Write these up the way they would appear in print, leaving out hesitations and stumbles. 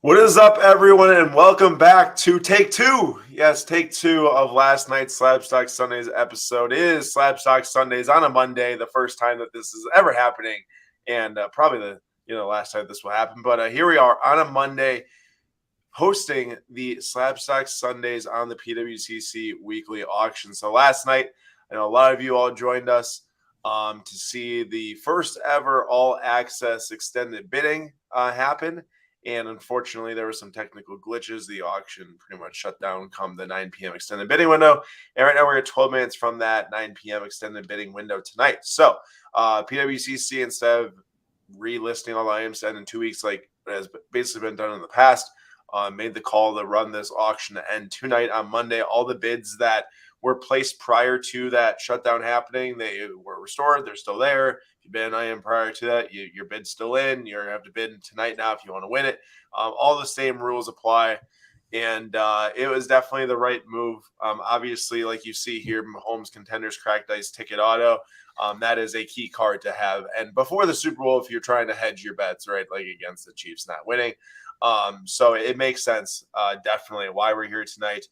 What is up, everyone, and welcome back to Take Two. Yes, Take Two of last night's SlabStox Sundays episode is SlabStox Sundays on a Monday, the first time that this is ever happening, and probably the last time this will happen. But here we are on a Monday, hosting the SlabStox Sundays on the PWCC weekly auction. So last night, I know a lot of you all joined us to see the first ever all access extended bidding happen. And unfortunately, there were some technical glitches. The auction pretty much shut down come the 9 p.m. extended bidding window. And right now we're at 12 minutes from that 9 p.m. extended bidding window tonight. So PWCC, instead of relisting all the items in 2 weeks, like it has basically been done in the past, made the call to run this auction to end tonight on Monday. All the bids that were placed prior to that shutdown happening, they were restored. They're still there. If you bid an item prior to that, your bid's still in. You're going to have to bid tonight now if you want to win it. All the same rules apply. And it was definitely the right move. Obviously, like you see here, Mahomes Contenders Cracked Dice Ticket Auto. That is a key card to have. And before the Super Bowl, if you're trying to hedge your bets, right, like against the Chiefs not winning. So it makes sense, definitely, why we're here tonight.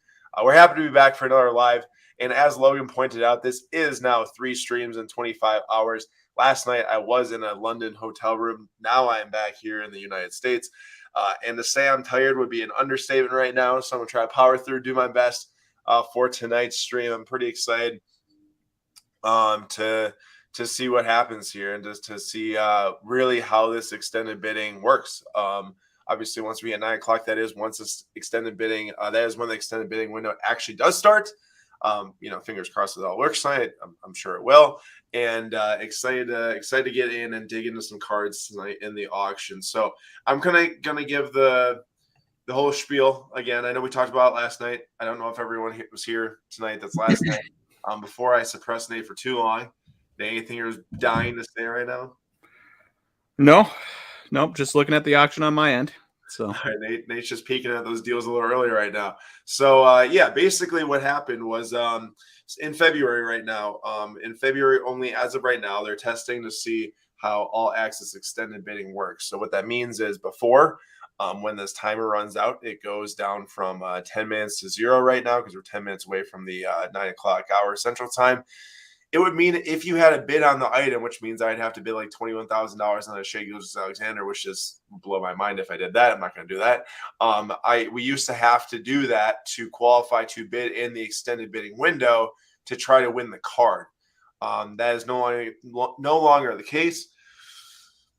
We're happy to be back for another live. And as Logan pointed out, this is now 3 streams in 25 hours. Last night, I was in a London hotel room. Now I am back here in the United States. And to say I'm tired would be an understatement right now. So I'm going to try to power through, do my best for tonight's stream. I'm pretty excited to see what happens here and just to see really how this extended bidding works. Obviously, once we get 9 o'clock, that is once this extended bidding, that is when the extended bidding window actually does start. Fingers crossed it all works tonight. I'm sure it will. And excited to get in and dig into some cards tonight in the auction. So I'm gonna give the whole spiel again. I know we talked about it last night. I don't know if everyone was here tonight. That's last night. Before I suppress Nate for too long. Nate, anything you're dying to say right now? Nope. Just looking at the auction on my end. So all right, Nate's just peeking at those deals a little early right now. So basically what happened was in February right now. In February only, as of right now, they're testing to see how all access extended bidding works. So what that means is before, when this timer runs out, it goes down from 10 minutes to 0 right now because we're 10 minutes away from the 9 o'clock hour Central Time. It would mean if you had a bid on the item, which means I'd have to bid like $21,000 on a Shea Gilgeous-Alexander, which just would blow my mind if I did that. I'm not going to do that. We used to have to do that to qualify to bid in the extended bidding window to try to win the card. That is no longer the case.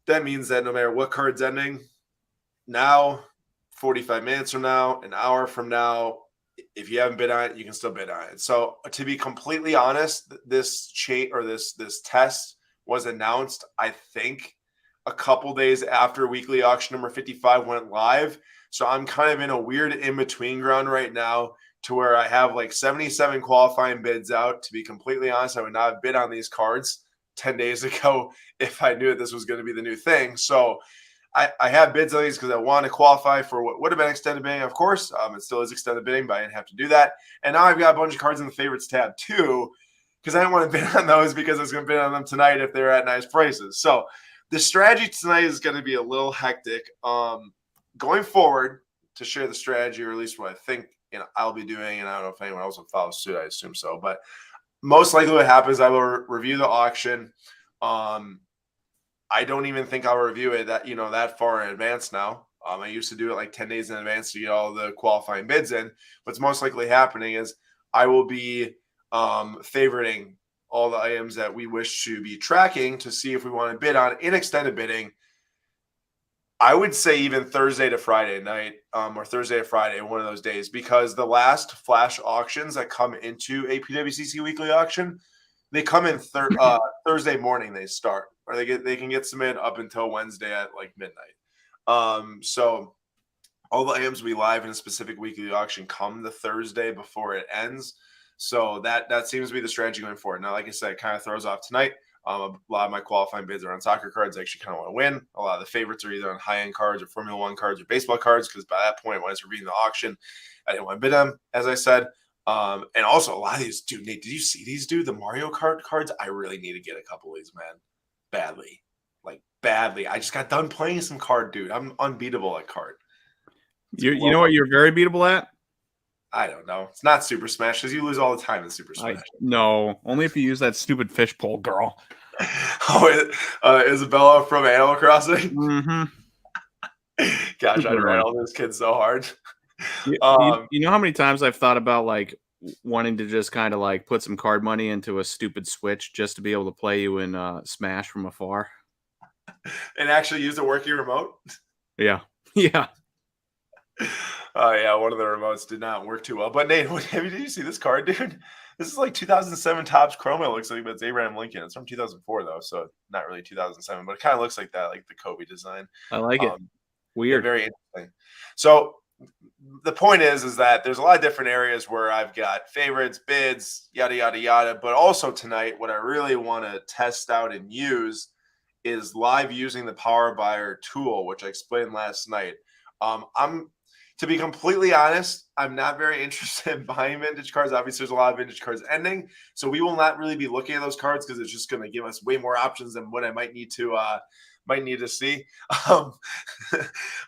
That means that no matter what card's ending, now, 45 minutes from now, an hour from now, if you haven't bid on it, you can still bid on it. So to be completely honest, this test was announced, I think, a couple days after weekly auction number 55 went live. So I'm kind of in a weird in-between ground right now to where I have like 77 qualifying bids out. To be completely honest, I would not have bid on these cards 10 days ago if I knew that this was going to be the new thing. So I have bids on these because I want to qualify for what would have been extended bidding, of course. It still is extended bidding, but I didn't have to do that. And now I've got a bunch of cards in the favorites tab too, because I didn't want to bid on those because I was going to bid on them tonight if they're at nice prices. So the strategy tonight is going to be a little hectic. Going forward, to share the strategy, or at least what I think I'll be doing, and I don't know if anyone else will follow suit. I assume so, but most likely what happens, I will review the auction. I don't even think I'll review it that far in advance now. I used to do it like 10 days in advance to get all the qualifying bids in. What's most likely happening is I will be favoriting all the items that we wish to be tracking to see if we want to bid on in extended bidding. I would say even Thursday to Friday night or Thursday to Friday, one of those days, because the last flash auctions that come into a PWCC weekly auction, they come in Thursday morning. They start, or they can get submitted up until Wednesday at like midnight. So all the items will be live in a specific weekly auction come the Thursday before it ends. So that seems to be the strategy going forward. Now, like I said, it kind of throws off tonight. A lot of my qualifying bids are on soccer cards. I actually kind of want to win. A lot of the favorites are either on high-end cards or Formula One cards or baseball cards, because by that point, when I was reviewing the auction, I didn't want to bid them, as I said. And also a lot of these, dude, Nate, did you see these, dude? The Mario Kart cards? I really need to get a couple of these, man. Badly. Like, badly. I just got done playing some card, dude. I'm unbeatable at card. You know what you're very beatable at? I don't know. It's not Super Smash because you lose all the time in Super Smash. No, only if you use that stupid fish pole, girl. Isabella from Animal Crossing. Mm-hmm. Gosh, I'd write all those kids so hard. You know how many times I've thought about like wanting to just kind of like put some card money into a stupid Switch just to be able to play you in Smash from afar, and actually use a working remote. Yeah, yeah. Yeah, one of the remotes did not work too well. But Nate, did you see this card, dude? This is like 2007 Topps Chrome. It looks like, but it's Abraham Lincoln. It's from 2004 though, so not really 2007, but it kind of looks like that, like the Kobe design. I like it. Weird. Yeah, very interesting. So the point is that there's a lot of different areas where I've got favorites, bids, yada yada yada. But also tonight, what I really want to test out and use is live using the Power Buyer tool, which I explained last night. To be completely honest, I'm not very interested in buying vintage cards. Obviously, there's a lot of vintage cards ending, so we will not really be looking at those cards because it's just going to give us way more options than what I might need to see.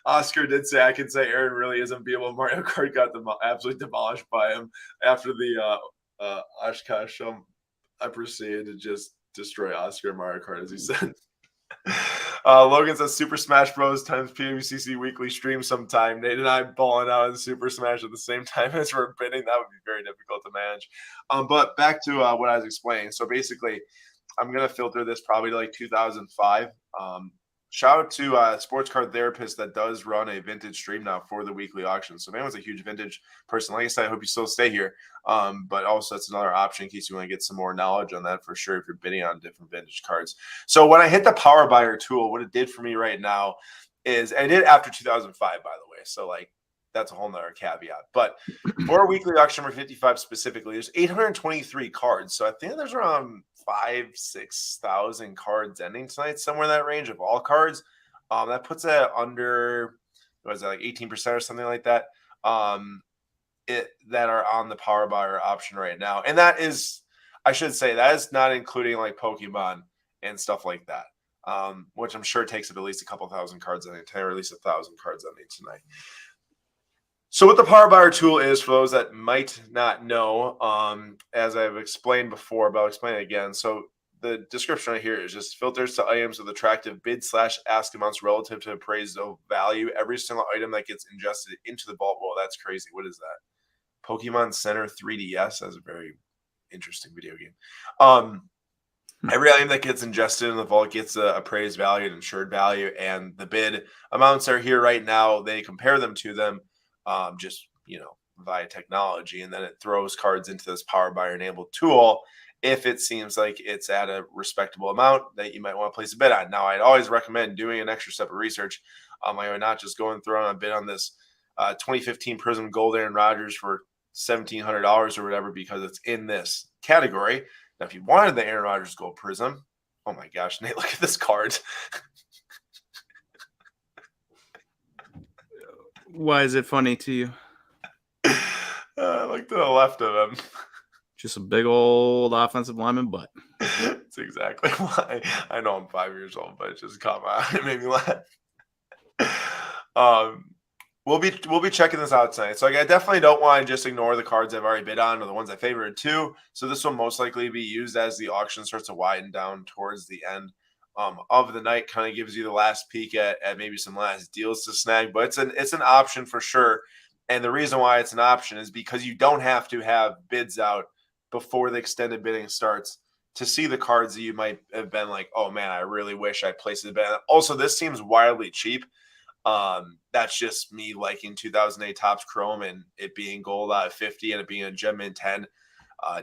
Oscar did say, I can say Aaron really isn't beatable. Mario Kart got absolutely demolished by him after the Oshkosh. I proceeded to just destroy Oscar and Mario Kart, as he said. Logan says Super Smash Bros. Times PWCC weekly stream sometime. Nate and I balling out in Super Smash at the same time as we're bidding. That would be very difficult to manage. But back to what I was explaining. So basically, I'm going to filter this probably to like 2005. Shout out to a sports card therapist that does run a vintage stream now for the weekly auction. So if anyone's a huge vintage person, like I said, I hope you still stay here. But also that's another option in case you want to get some more knowledge on that for sure if you're bidding on different vintage cards. So when I hit the Power Buyer tool, what it did for me right now is, I did after 2005, by the way. So like that's a whole nother caveat. But for a weekly auction number 55 specifically, there's 823 cards. So I think there's around 5,000-6,000 cards ending tonight, somewhere in that range of all cards. That puts it under, what is that, like 18% or something like that, that are on the Power Buyer option right now. And that is, I should say, that is not including like Pokemon and stuff like that, which I'm sure takes up at least a couple thousand cards ending tonight, or at least 1,000 cards ending tonight. So what the Power Buyer tool is, for those that might not know, as I've explained before, but I'll explain it again. So the description right here is just filters to items with attractive bid/ask amounts relative to appraised value. Every single item that gets ingested into the vault. Well, that's crazy. What is that? Pokemon Center 3DS. That's a very interesting video game. Every item that gets ingested in the vault gets a appraised value and insured value, and the bid amounts are here right now. They compare them to them. Just, via technology, and then it throws cards into this Power Buyer enabled tool if it seems like it's at a respectable amount that you might want to place a bid on. Now, I'd always recommend doing an extra step of research. I would not just go and throw on a bid on this 2015 Prism Gold Aaron Rodgers for $1,700 or whatever because it's in this category. Now, if you wanted the Aaron Rodgers Gold Prism, oh my gosh, Nate, look at this card. Why is it funny to you? Look to the left of him. Just a big old offensive lineman butt. That's exactly why. I know I'm 5 years old, but it just caught my eye. It made me laugh. We'll be checking this out tonight. So I definitely don't want to just ignore the cards I've already bid on or the ones I favored too. So this will most likely be used as the auction starts to widen down towards the end of the night. Kind of gives you the last peek at maybe some last deals to snag, but it's an option for sure. And the reason why it's an option is because you don't have to have bids out before the extended bidding starts to see the cards that you might have been like, oh man, I really wish I placed a bid. Also, this seems wildly cheap. That's just me liking 2008 Topps Chrome and it being gold out of 50 and it being a Gem Mint 10.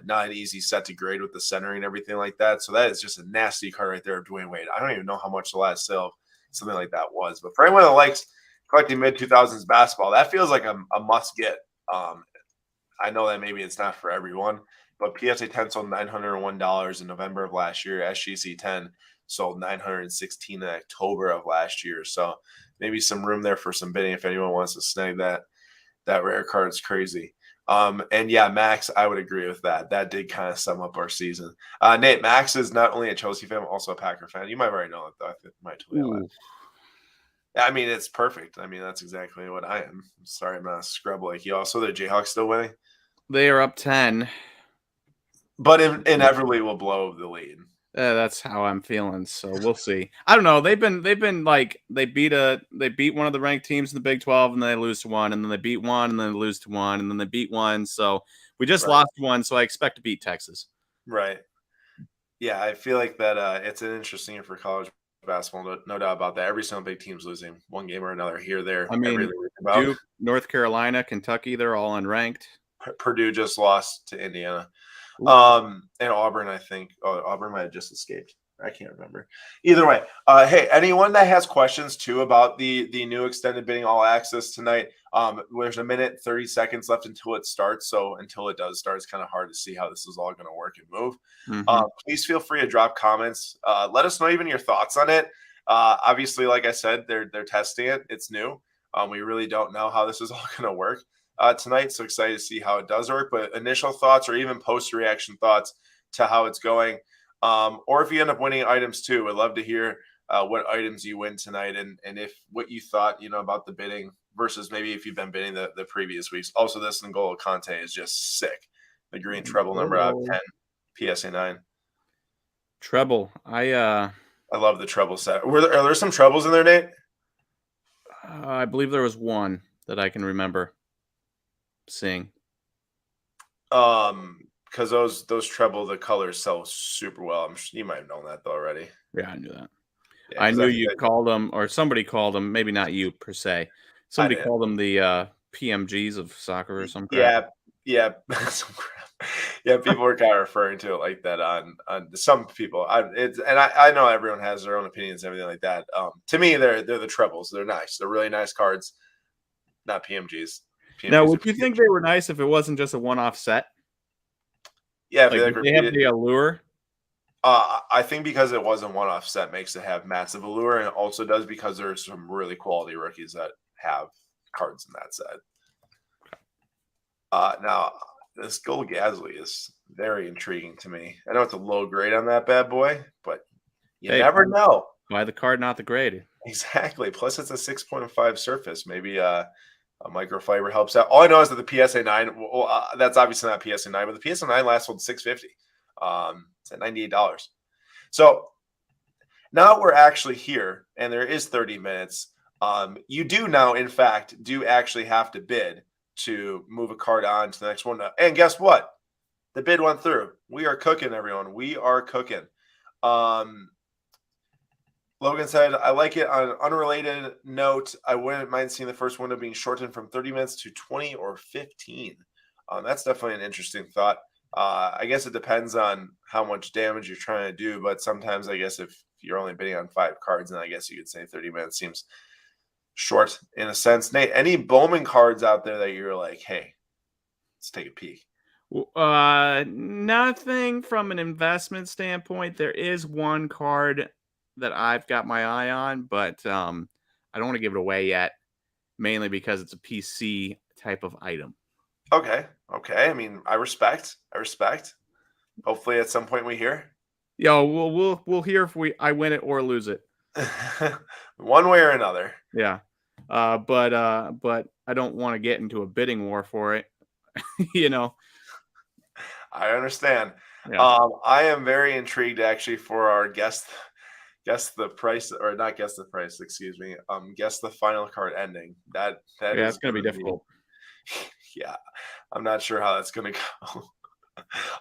Not an easy set to grade with the centering and everything like that. So that is just a nasty card right there of Dwayne Wade. I don't even know how much the last sale of something like that was. But for anyone that likes collecting mid-2000s basketball, that feels like a must-get. I know that maybe it's not for everyone, but PSA 10 sold $901 in November of last year. SGC 10 sold $916 in October of last year. So maybe some room there for some bidding if anyone wants to snag that. That rare card is crazy. And yeah, Max, I would agree with that. That did kind of sum up our season. Nate, Max is not only a Chelsea fan, also a Packer fan. You might already know that, though. I might tell you that. I mean, it's perfect. I mean, that's exactly what I am. Sorry, I'm not a scrub like you. Also, the Jayhawks still winning, They are up 10. but inevitably will blow the lead. That's how I'm feeling. So we'll see. I don't know. They've been like they beat one of the ranked teams in the Big 12 and then they lose to one and then they beat one and then they lose to one and then they beat one. So we just Right. lost one. So I expect to beat Texas. Right. Yeah, I feel like that. It's an interesting year for college basketball. No doubt about that. Every single big team's losing one game or another here, there, I mean, everything about. Duke, North Carolina, Kentucky, they're all unranked. Purdue just lost to Indiana. Ooh. And Auburn, I think. Oh, Auburn might have just escaped. I can't remember. Either way, hey, anyone that has questions too about the new extended bidding all access tonight, there's a minute 30 seconds left until it starts. So until it does start, it's kind of hard to see how this is all going to work and move. Please feel free to drop comments. Let us know even your thoughts on it. Obviously, like I said, they're testing it. It's new. We really don't know how this is all going to work tonight. So excited to see how it does work. But initial thoughts or even post-reaction thoughts to how it's going. Or if you end up winning items too, I'd love to hear what items you win tonight and if what you thought, about the bidding versus maybe if you've been bidding the previous weeks. Also, this N'Golo Conte is just sick. The green treble number out of 10, PSA 9. Treble. I love the treble set. Are there some trebles in there, Nate? I believe there was one that I can remember seeing. Because those treble, the colors sell super well. You might have known that though already. Yeah, I knew that. Yeah, I knew you called them, or somebody called them. Maybe not you per se. Somebody called them the PMGs of soccer or some crap. Yeah, some crap. Yeah, people were kind of referring to it like that on some people. I know everyone has their own opinions and everything like that. To me, they're the trebles. They're nice. They're really nice cards, not PMGs. Now, would you think they were nice if it wasn't just a one-off set? Yeah, like they have the allure. I think because it wasn't one-off set makes it have massive allure, and it also does because there's some really quality rookies that have cards in that set. Now, this Gold Gasly is very intriguing to me. I know it's a low grade on that bad boy, but you never know. Buy the card, not the grade. Exactly. Plus, it's a 6.5 surface. Maybe a microfiber helps out. All I know is that the PSA 9, that's obviously not PSA 9, but the PSA 9 last sold $650. It's at $98. So now we're actually here, and there is 30 minutes. You do now, in fact, actually have to bid to move a card on to the next one. And guess what? The bid went through. We are cooking, everyone. We are cooking. Logan said, I like it. On an unrelated note, I wouldn't mind seeing the first window being shortened from 30 minutes to 20 or 15. That's definitely an interesting thought. I guess it depends on how much damage you're trying to do, but sometimes I guess if you're only bidding on 5 cards, then I guess you could say 30 minutes seems short in a sense. Nate, any Bowman cards out there that you're like, hey, let's take a peek? Nothing from an investment standpoint. There is one card that I've got my eye on, but I don't want to give it away yet, mainly because it's a PC type of item. Okay. I mean, I respect. Hopefully, at some point we hear. Yo, we'll hear if I win it or lose it, one way or another. Yeah, but I don't want to get into a bidding war for it. I understand. Yeah. I am very intrigued actually for our guess the price, or not guess the price. Excuse me. Guess the final card ending. That it's going to be difficult. Yeah, I'm not sure how that's going to go.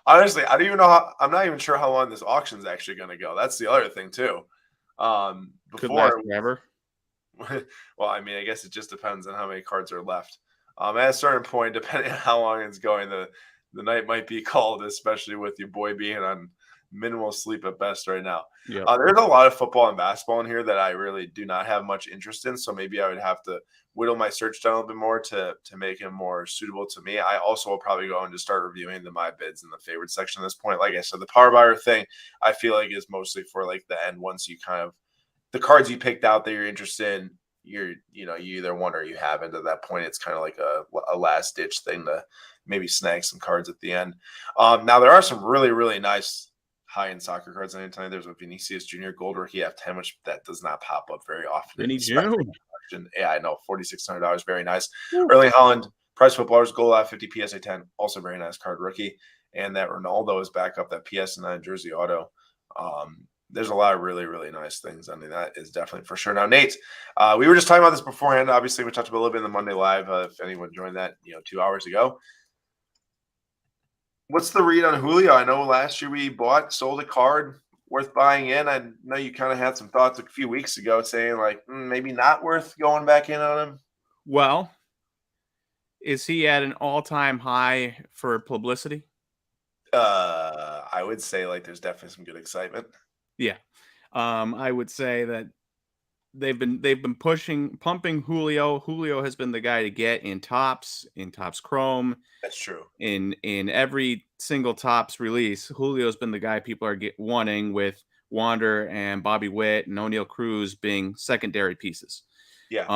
Honestly, I don't even know I'm not even sure how long this auction is actually going to go. That's the other thing too. Could last forever. Well, I mean, I guess it just depends on how many cards are left. At a certain point, depending on how long it's going, the night might be called, especially with your boy being on minimal sleep at best right now. Yep. There's a lot of football and basketball in here that I really do not have much interest in, so maybe I would have to whittle my search down a bit more to make it more suitable to me. I also will probably go and just start reviewing my bids in the favorite section at this point. Like I said, the power buyer thing I feel like is mostly for like the end. Once you kind of the cards you picked out that you're interested in, you either won or you haven't. At that point, it's kind of like a last ditch thing to maybe snag some cards at the end. Now there are some really, really nice high-end soccer cards anytime. There's a Vinicius Junior Gold Rookie F10, which that does not pop up very often. Vinny June. Yeah, I know. $4,600, very nice. Woo. Erling Haaland, Prize Footballers Gold F50 PSA 10, also very nice card rookie. And that Ronaldo is back up, that PS9 jersey auto. There's a lot of really, really nice things. I mean, that is definitely for sure. Now, Nate, we were just talking about this beforehand. Obviously, we talked about a little bit in the Monday Live. If anyone joined that, 2 hours ago. What's the read on Julio? I know last year we sold a card worth buying in. I know you kind of had some thoughts a few weeks ago saying like maybe not worth going back in on him. Well, is he at an all-time high for publicity? I would say like there's definitely some good excitement. Yeah. I would say that they've been pumping Julio. Julio has been the guy to get in Topps Chrome. That's true. In every single Topps release, Julio's been the guy people are wanting, with Wander and Bobby Witt and O'Neal Cruz being secondary pieces. Yeah.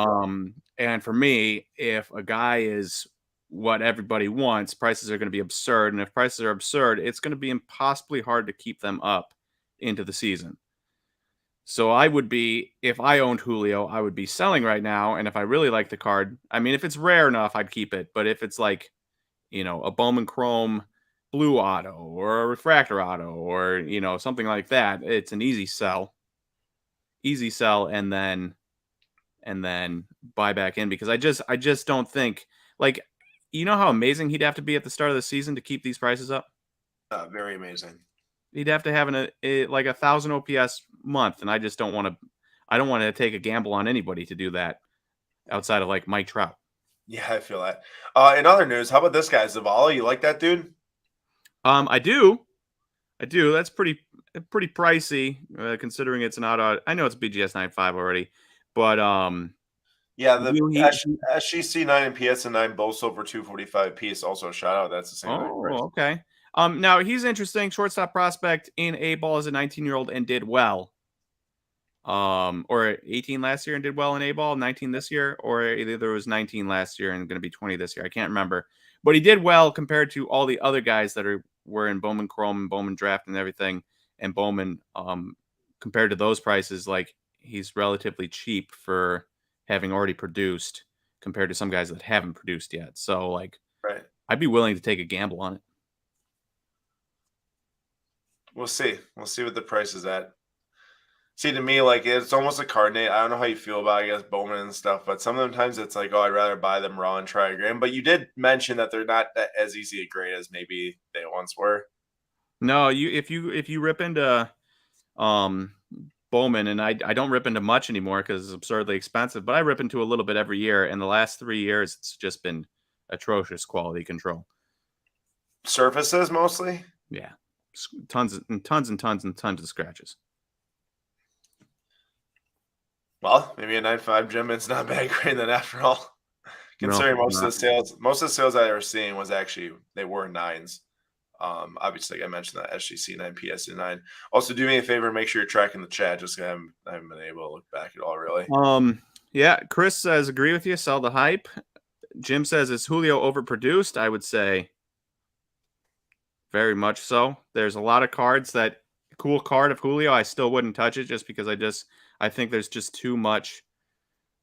And for me, if a guy is what everybody wants, prices are going to be absurd. And if prices are absurd, it's going to be impossibly hard to keep them up into the season. So I would be, if I owned Julio, I would be selling right now. And if I really like the card, I mean, if it's rare enough, I'd keep it. But if it's like, a Bowman Chrome blue auto or a refractor auto or, something like that, it's an easy sell. And then buy back in, because I just don't think, like, how amazing he'd have to be at the start of the season to keep these prices up? Very amazing. He'd have to have like 1,000 OPS month, and I just don't want to. I don't want to take a gamble on anybody to do that outside of like Mike Trout. Yeah, I feel that. In other news, how about this guy, Zavala? You like that dude? I do. That's pretty pricey, considering it's an auto. I know it's BGS 9.5 already, but yeah, the SGC 9 and PS 9 both sold for $245 piece. Also a shout out. That's the same. Oh, okay. Now he's interesting. Shortstop prospect in A-ball as a 19-year-old and did well. Or 18 last year and did well in A-ball, 19 this year, or either it was 19 last year and going to be 20 this year. I can't remember, but he did well compared to all the other guys that were in Bowman Chrome and Bowman Draft and everything. And Bowman, compared to those prices, like, he's relatively cheap for having already produced compared to some guys that haven't produced yet. So, like, right, I'd be willing to take a gamble on it. We'll see. We'll see what the price is at. See, to me, like, it's almost a card, Nate. I don't know how you feel about, I guess, Bowman and stuff, but sometimes it's like, oh, I'd rather buy them raw and try a grade. But you did mention that they're not as easy a grade as maybe they once were. No, if you rip into Bowman, and I don't rip into much anymore because it's absurdly expensive, but I rip into a little bit every year. And the last 3 years, it's just been atrocious quality control. Surfaces mostly? Yeah. Tons of scratches. Well, maybe a 9.5 gem. It's not bad grade then after all. Considering most of the sales I were seeing was actually, they were 9s. Obviously, like I mentioned, that SGC 9, PSA 9. Also, do me a favor, make sure you're tracking the chat. Just I haven't been able to look back at all, really. Yeah. Chris says, agree with you. Sell the hype. Jim says, is Julio overproduced? I would say very much so. There's a lot of cards that cool card of Julio, I still wouldn't touch it just because I think there's just too much.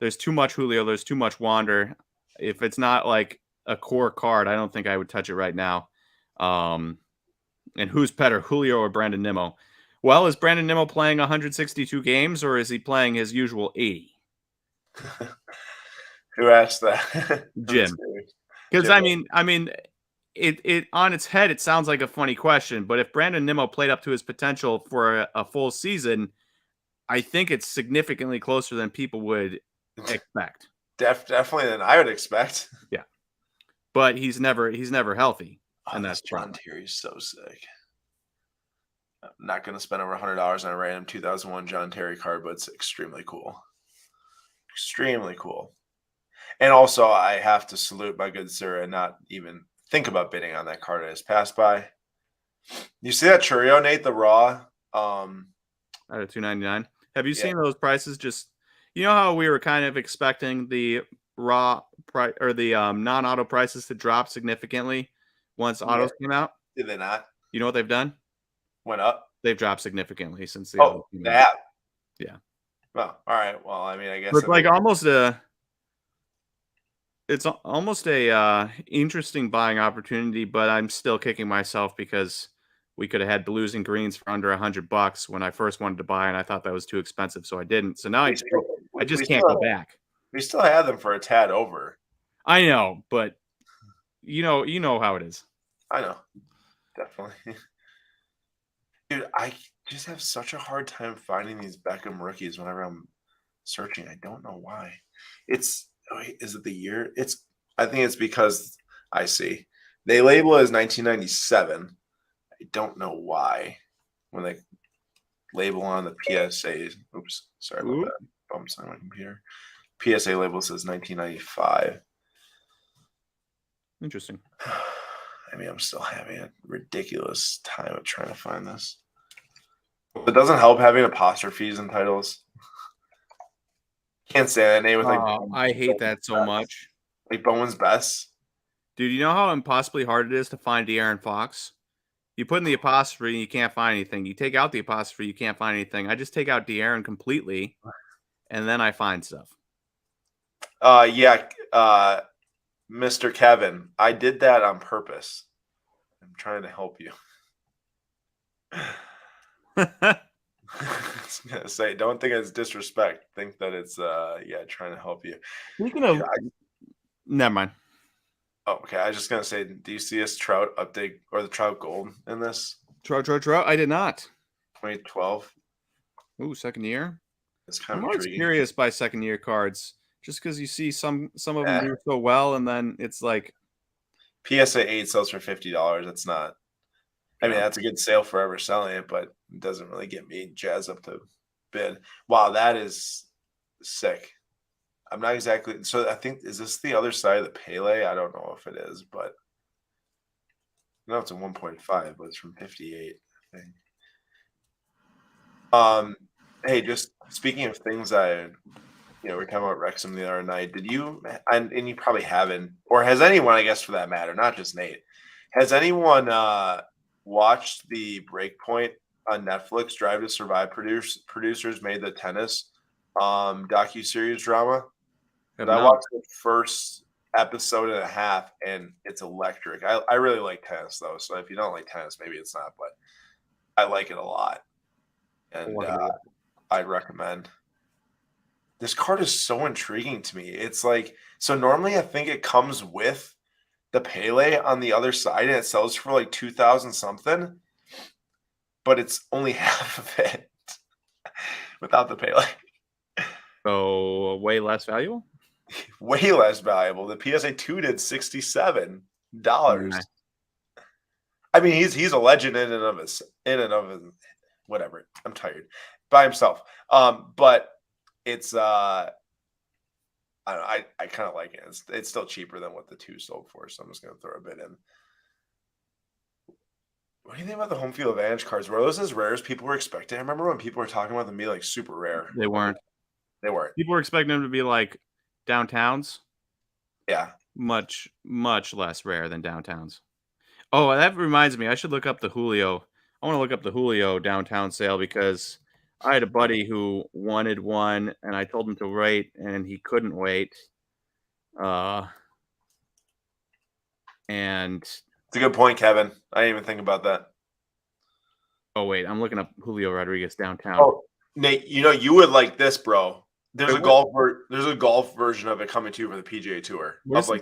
There's too much Julio. There's too much Wander. If it's not like a core card, I don't think I would touch it right now. And who's better, Julio or Brandon Nimmo? Well, is Brandon Nimmo playing 162 games, or is he playing his usual 80? Who asked that? Jim. Because I mean, it on its head, it sounds like a funny question, but if Brandon Nimmo played up to his potential for a full season, I think it's significantly closer than people would expect. Definitely than I would expect. Yeah, but he's never healthy, and that's John Terry's so sick. I'm not going to spend over $100 on a random 2001 John Terry card, but it's extremely cool. Extremely cool. And also, I have to salute my good sir and not even think about bidding on that card as passed by. You see that Churio, Nate, the raw? Out of $299. Have you seen those prices? Just, how we were kind of expecting the raw price or the non-auto prices to drop significantly once autos came out? Did they not? You know what they've done? Went up. They've dropped significantly since the Oh, that. Yeah. Well, all right. Well, I mean, I guess But it's like almost a interesting buying opportunity, but I'm still kicking myself because we could have had blues and greens for under $100 when I first wanted to buy, and I thought that was too expensive, so I didn't. So now we I we, just we can't go still back. we still have them for a tad over. I know, but you know how it is. I know, definitely. Dude, I just have such a hard time finding these Beckham rookies whenever I'm searching. I don't know why. Is it the year? I think it's because I see they label it as 1997. I don't know why when they label on the PSA. Oops, sorry about Ooh. that. Bumps on my computer. PSA label says 1995. Interesting. I mean, I'm still having a ridiculous time of trying to find this. It doesn't help having apostrophes in titles. Can't say that name with I hate that so much. Like Bowen's Best. Dude, you know how impossibly hard it is to find De'Aaron Fox? You put in the apostrophe and you can't find anything. You take out the apostrophe, you can't find anything. I just take out De'Aaron completely, and then I find stuff. Yeah, Mr. Kevin, I did that on purpose. I'm trying to help you. I was gonna say, don't think it's disrespect. Think that it's trying to help you. Speaking of, never mind. Oh, okay. I was just gonna say, do you see this Trout update or the Trout Gold in this? Trout. I did not. 2012. Ooh, second year. It's kind I'm of always intriguing. curious by second year cards, just because you see some of them do so well, and then it's like PSA 8 sells for $50. That's not. I mean, that's a good sale for ever selling it, but it doesn't really get me jazzed up to bid. Wow, that is sick. I'm not exactly. So I think, is this the other side of the Pele? I don't know if it is, but no, it's a 1.5, but it's from 58, I think. Hey, just speaking of things we were talking about Wrexham the other night. Did you, and you probably haven't, or has anyone, I guess for that matter, not just Nate, has anyone watched the Breakpoint on Netflix, Drive to Survive producers made the tennis docuseries drama? I watched the first episode and a half, and it's electric. I really like tennis, though, so if you don't like tennis, maybe it's not, but I like it a lot, and I'd recommend. This card is so intriguing to me. It's like, so normally I think it comes with the Pele on the other side, and it sells for like 2,000 something, but it's only half of it without the Pele. So way less valuable. Way less valuable. The PSA 2 did $67. Okay. I mean, he's a legend in and of his whatever. I'm tired by himself. But it's I don't know, I kind of like it. It's still cheaper than what the 2 sold for, so I'm just gonna throw a bit in. What do you think about the home field advantage cards? Were those as rare as people were expecting? I remember when people were talking about them being like super rare. They weren't. They weren't. People were expecting them to be like downtowns. Yeah. Much less rare than downtowns. Oh, that reminds me. I should look up the Julio. I want to look up the Julio downtown sale because I had a buddy who wanted one, and I told him to wait, and he couldn't wait. And it's a good point, Kevin. I didn't even think about that. Oh wait, I'm looking up Julio Rodriguez downtown. Oh, Nate, you would like this, bro. There's a golf version of it coming to you for the PGA Tour. What do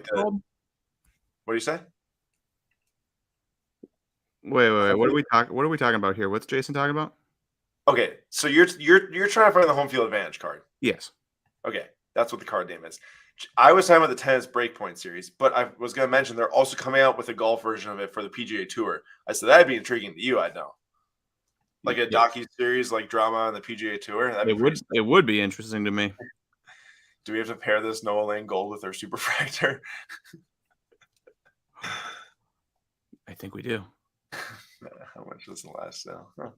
you say? Wait. What are we talking about here? What's Jason talking about? Okay, so you're trying to find the home field advantage card. Yes. Okay, that's what the card name is. I was talking about the tennis Breakpoint series, but I was going to mention they're also coming out with a golf version of it for the PGA Tour. I said that'd be intriguing to you. I know, like a docu-series, like drama on the PGA Tour. It would be interesting to me. Do we have to pair this Noah Lane Gold with our Superfractor? I think we do. How much was the last sale? Huh.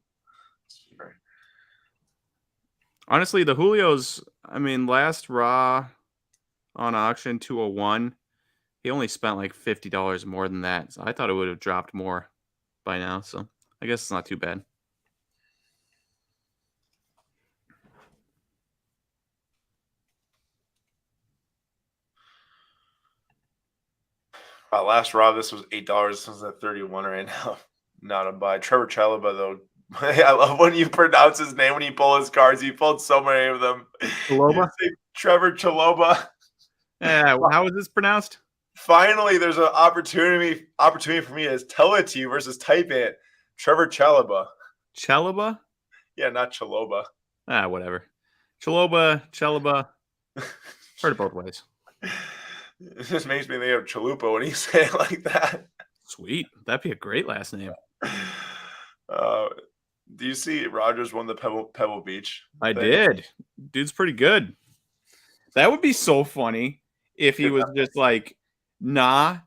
Honestly, the Julio's, last raw on auction 201, he only spent like $50 more than that. So I thought it would have dropped more by now. So I guess it's not too bad. Last Raw, this was $8. This is at 31 right now. Not a buy. Trevor Chalaba, though. I love when you pronounce his name when you pull his cards. He pulled so many of them. You Chaloba? say Trevor Chalaba. Yeah, how is this pronounced? Finally, there's an opportunity for me to tell it to you versus type it. Trevor Chalaba. Chalaba? Yeah, not Chaloba. Whatever. Chalaba. Heard it both ways. It just makes me think of Chalupa when you say it like that. Sweet. That'd be a great last name. Do you see Rogers won the Pebble Beach? I thing? did. Dude's pretty good. That would be so funny if he was just like, nah,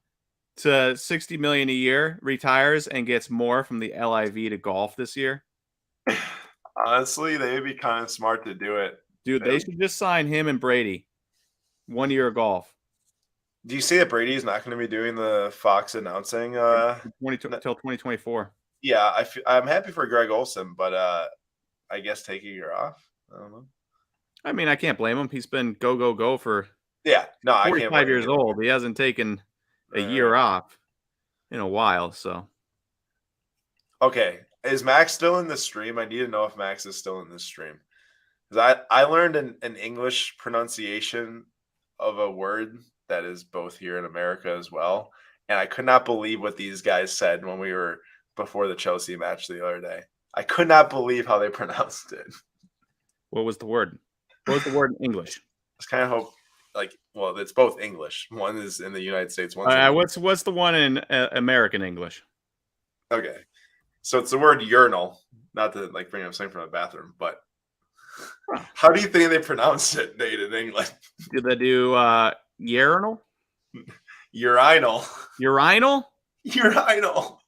to 60 million a year, retires and gets more from the LIV to golf this year. Honestly, they would be kind of smart to do it. Dude, they should just sign him and Brady 1 year of golf. Do you see that Brady's not going to be doing the Fox announcing? Till 2024. Yeah, I'm happy for Greg Olson, but I guess take a year off. I don't know. I mean, I can't blame him. He's been go for I can't. 45 years old. He hasn't taken a year off in a while. So, okay, is Max still in the stream? I need to know if Max is still in this stream because I learned an English pronunciation of a word that is both here in America as well, and I could not believe what these guys said when we were before the Chelsea match the other day. I could not believe how they pronounced it. What was the word? What was the word in English? I kind of hope, it's both English. One is in the United States. One's what's the one in American English? Okay, so it's the word urinal. Not to bring up something from the bathroom, but how do you think they pronounce it, Nate, in English? Did they do urinal? Urinal. Urinal? Urinal.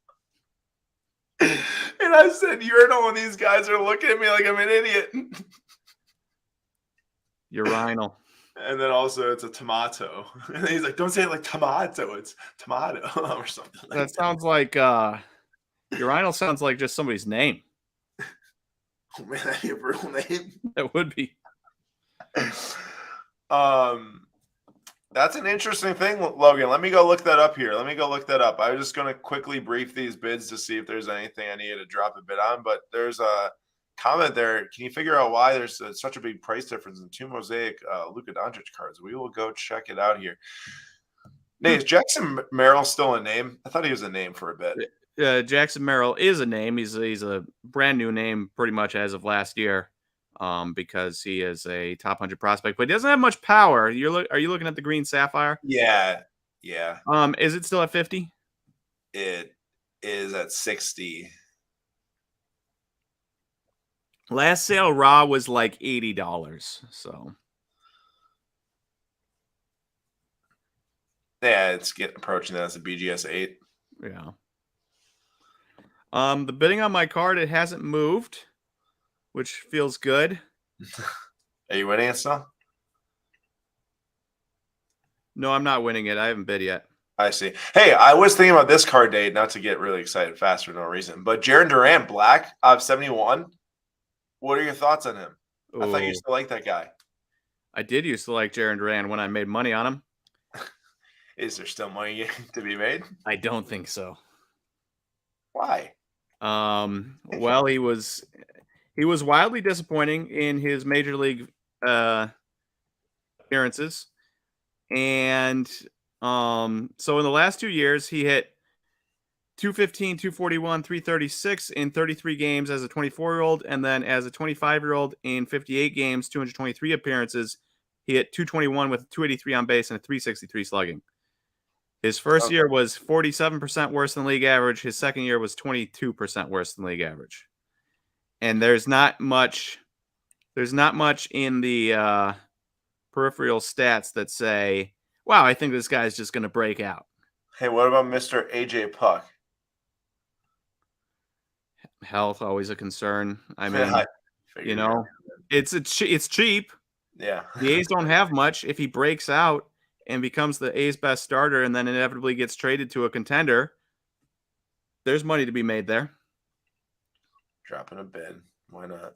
And I said urinal, and these guys are looking at me like I'm an idiot. Urinal. And then also it's a tomato. And he's like, don't say it like tomato. It's tomato or something like that. Sounds like urinal sounds like just somebody's name. Oh man, that'd be a real name. That would be. That's an interesting thing, Logan. Let me go look that up here. I was just going to quickly brief these bids to see if there's anything I needed to drop a bid on. But there's a comment there. Can you figure out why there's such a big price difference in two Mosaic Luka Doncic cards? We will go check it out here. Nate, is Jackson Merrill still a name? I thought he was a name for a bit. Jackson Merrill is a name. He's a brand new name pretty much as of last year. Because he is a top 100 prospect, but he doesn't have much power. Are you looking at the green sapphire? Yeah. Is it still at 50? It is at 60. Last sale raw was like $80. So yeah, it's getting approaching that as a BGS 8. Yeah. The bidding on my card, it hasn't moved, which feels good. Are you winning it still? No, I'm not winning it. I haven't bid yet. I see. Hey, I was thinking about this card date, not to get really excited fast for no reason, but Jaren Durant, black, 71. What are your thoughts on him? Ooh. I thought you used to like that guy. I did used to like Jaren Durant when I made money on him. Is there still money to be made? I don't think so. Why? Well, he was wildly disappointing in his major league appearances. And so in the last 2 years, he hit 215, 241, 336 in 33 games as a 24-year-old. And then as a 25-year-old in 58 games, 223 appearances, he hit 221 with 283 on base and a 363 slugging. His first year was 47% worse than league average. His second year was 22% worse than league average. And there's not much in the peripheral stats that say, wow, I think this guy's just going to break out. Hey, what about Mr. AJ Puck? Health, always a concern. I mean, it's cheap. Yeah. The A's don't have much. If he breaks out and becomes the A's best starter and then inevitably gets traded to a contender, there's money to be made there. Dropping a bid. Why not?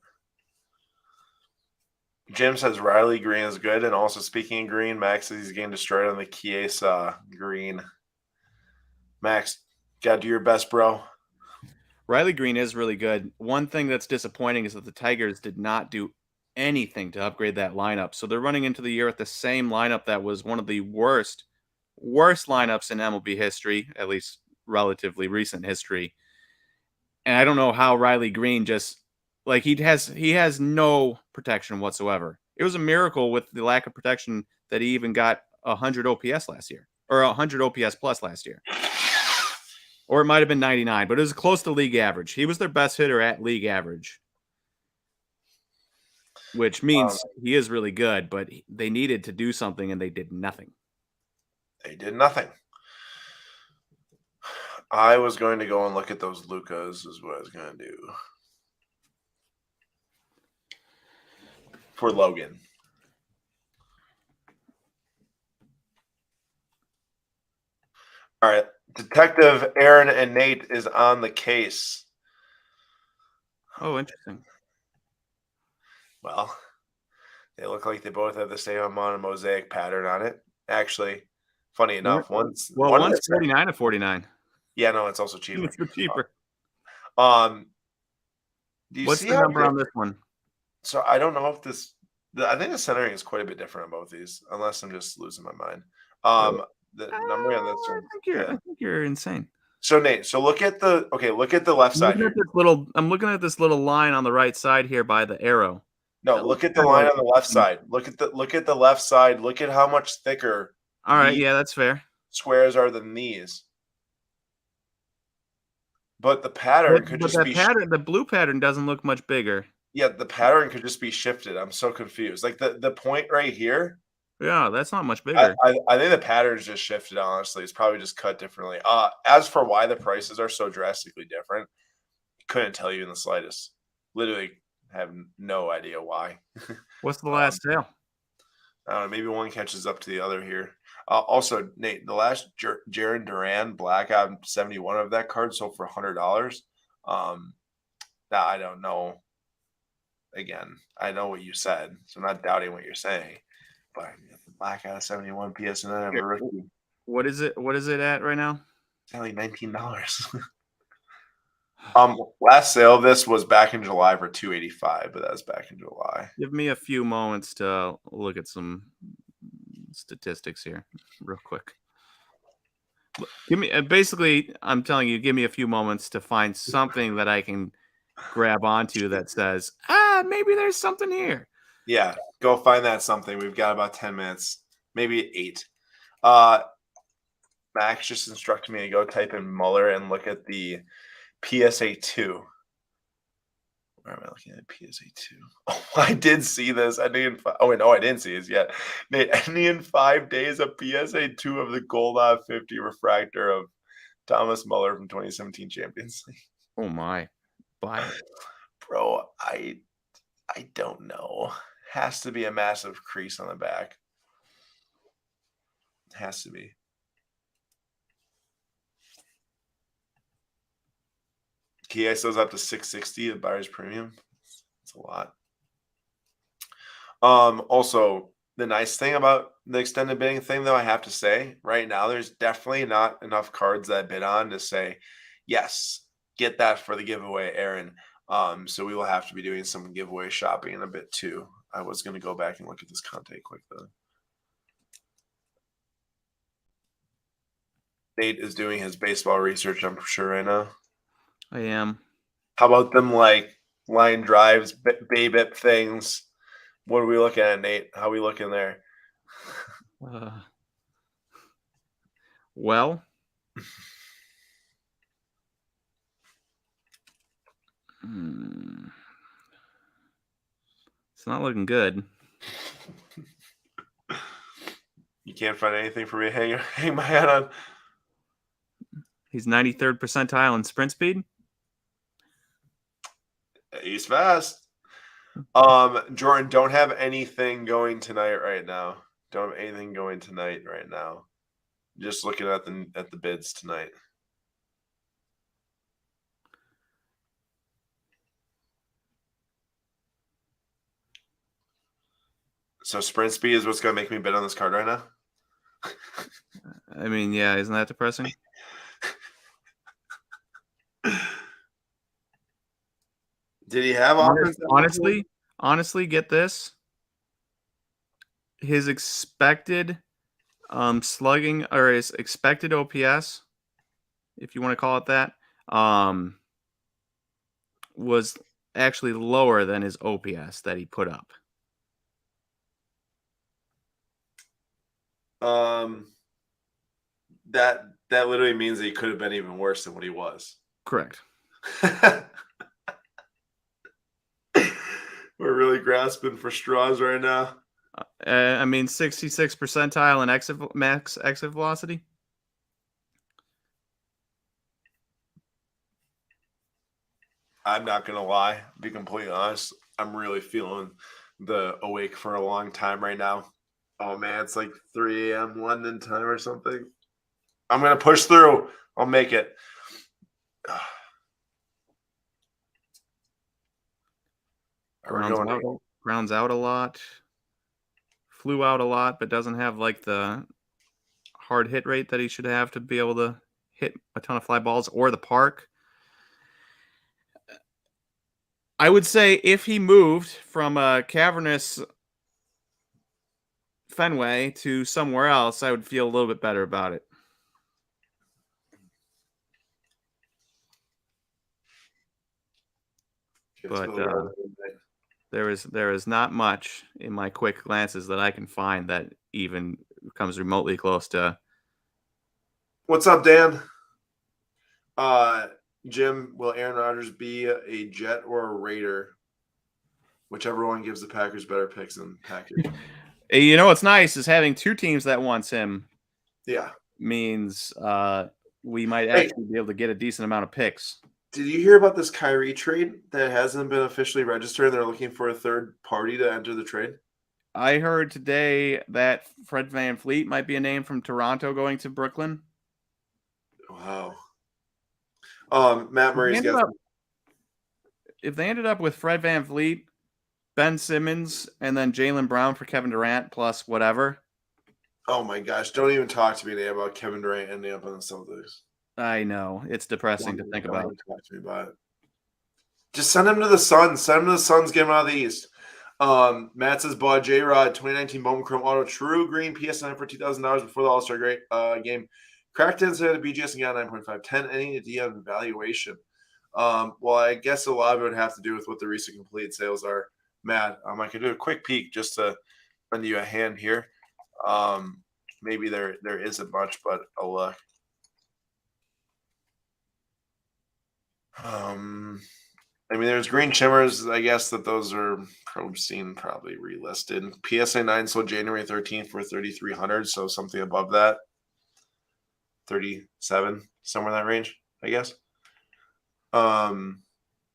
Jim says Riley Green is good. And also speaking of green, Max says he's getting destroyed on the Chiesa green. Max, gotta do your best, bro. Riley Green is really good. One thing that's disappointing is that the Tigers did not do anything to upgrade that lineup. So they're running into the year with the same lineup that was one of the worst lineups in MLB history, at least relatively recent history. And I don't know how Riley Green just like he has no protection whatsoever. It was a miracle with the lack of protection that he even got 100 OPS last year or 100 OPS plus last year. Or it might have been 99, but it was close to league average. He was their best hitter at league average, which means he is really good, but they needed to do something and they did nothing. They did nothing. I was going to go and look at those Lucas is what I was going to do. For Logan. All right. Detective Aaron and Nate is on the case. Oh, interesting. Well, they look like they both have the same amount of mosaic pattern on it. Actually, funny enough, one's 49 to 49. Yeah, no, it's also cheaper. It's cheaper. Do you What's see the number on this one? So I don't know if this. I think the centering is quite a bit different on both these, unless I'm just losing my mind. The number on this one. I think you're insane. So Nate, look at the left side here. I'm looking at this little line on the right side here by the arrow. No, look at the line on the left side. Look at the left side. Look at how much thicker. All right, yeah, that's fair. Squares are than these. But the pattern could just be the blue pattern doesn't look much bigger. Yeah, the pattern could just be shifted. I'm so confused. Like the point right here. Yeah, that's not much bigger. I think the pattern's just shifted, honestly. It's probably just cut differently. As for why the prices are so drastically different, couldn't tell you in the slightest. Literally have no idea why. What's the last sale? Maybe one catches up to the other here. Also, Nate, the last Jaron Duran Blackout 71 of that card sold for $100. Now I don't know. Again, I know what you said, so I'm not doubting what you're saying. But the Blackout 71 PSN of a rookie. What is it? What is it at right now? It's only $19. Last sale of this was back in July for $285, but that was back in July. Give me a few moments to look at some statistics here, real quick. I'm telling you, give me a few moments to find something that I can grab onto that says, maybe there's something here. Yeah, go find that something. We've got about 10 minutes, maybe 8. Max just instructed me to go type in Muller and look at the PSA 2. Where am I looking at? PSA 2. Oh, I did see this. I didn't see this yet. Ending in 5 days, a PSA 2 of the Gold 50 refractor of Thomas Muller from 2017 Champions League. Oh my. Buy it. Bro, I don't know. Has to be a massive crease on the back. Has to be. Key ISO's up to 660 of buyer's premium. It's a lot. Also, the nice thing about the extended bidding thing, though, I have to say, right now, there's definitely not enough cards that I bid on to say, yes, get that for the giveaway, Aaron. So we will have to be doing some giveaway shopping in a bit, too. I was going to go back and look at this Conte quick, though. Nate is doing his baseball research, I'm sure, right now. I am. How about them like line drives, BABIP things? What are we looking at, Nate? How are we looking there? Well, it's not looking good. You can't find anything for me to hang my head on. He's 93rd percentile in sprint speed. He's fast. Jordan, don't have anything going tonight right now. Don't have anything going tonight right now. Just looking at the bids tonight. So sprint speed is what's going to make me bid on this card right now? I mean, yeah, isn't that depressing? Did he have offense? Honestly, get this. His expected slugging, or his expected OPS, if you want to call it that, was actually lower than his OPS that he put up. That literally means that he could have been even worse than what he was. Correct. We're really grasping for straws right now. I mean, 66th percentile in max exit velocity. I'm not gonna lie, to be completely honest. I'm really feeling the awake for a long time right now. Oh man, it's like 3 a.m. London time or something. I'm gonna push through. I'll make it. Grounds out a lot. Flew out a lot, but doesn't have like the hard hit rate that he should have to be able to hit a ton of fly balls, or the park. I would say if he moved from a cavernous Fenway to somewhere else, I would feel a little bit better about it. But there is not much in my quick glances that I can find that even comes remotely close to. What's up, Dan? Jim, will Aaron Rodgers be a Jet or a Raider? Whichever one gives the Packers better picks than Packers. You know what's nice is having two teams that wants him. Yeah, means we might actually be able to get a decent amount of picks. Did you hear about this Kyrie trade that hasn't been officially registered? They're looking for a third party to enter the trade. I heard today that Fred VanVleet might be a name from Toronto going to Brooklyn. Wow. Matt Murray's got. If they ended up with Fred VanVleet, Ben Simmons, and then Jaylen Brown for Kevin Durant plus whatever. Oh my gosh! Don't even talk to me about Kevin Durant ending up on the Celtics. I know it's depressing to think about. Don't talk to me about it. Just send him to the Suns. Send him to the Suns. Get him out of the East. Matt says, "Bought J-Rod 2019 Bowman Chrome Auto True Green PS9 for $2,000 before the All-Star game. Cracked inside a BGS and got 9.5. 10 any DM valuation. Well, I guess a lot of it would have to do with what the recent complete sales are. Matt, I could do a quick peek just to lend you a hand here. Maybe there isn't much, but I'll look. I mean, there's green shimmers. I guess that those are probably relisted. PSA 9 sold January 13th for 3,300, so something above that. 37, somewhere in that range, I guess.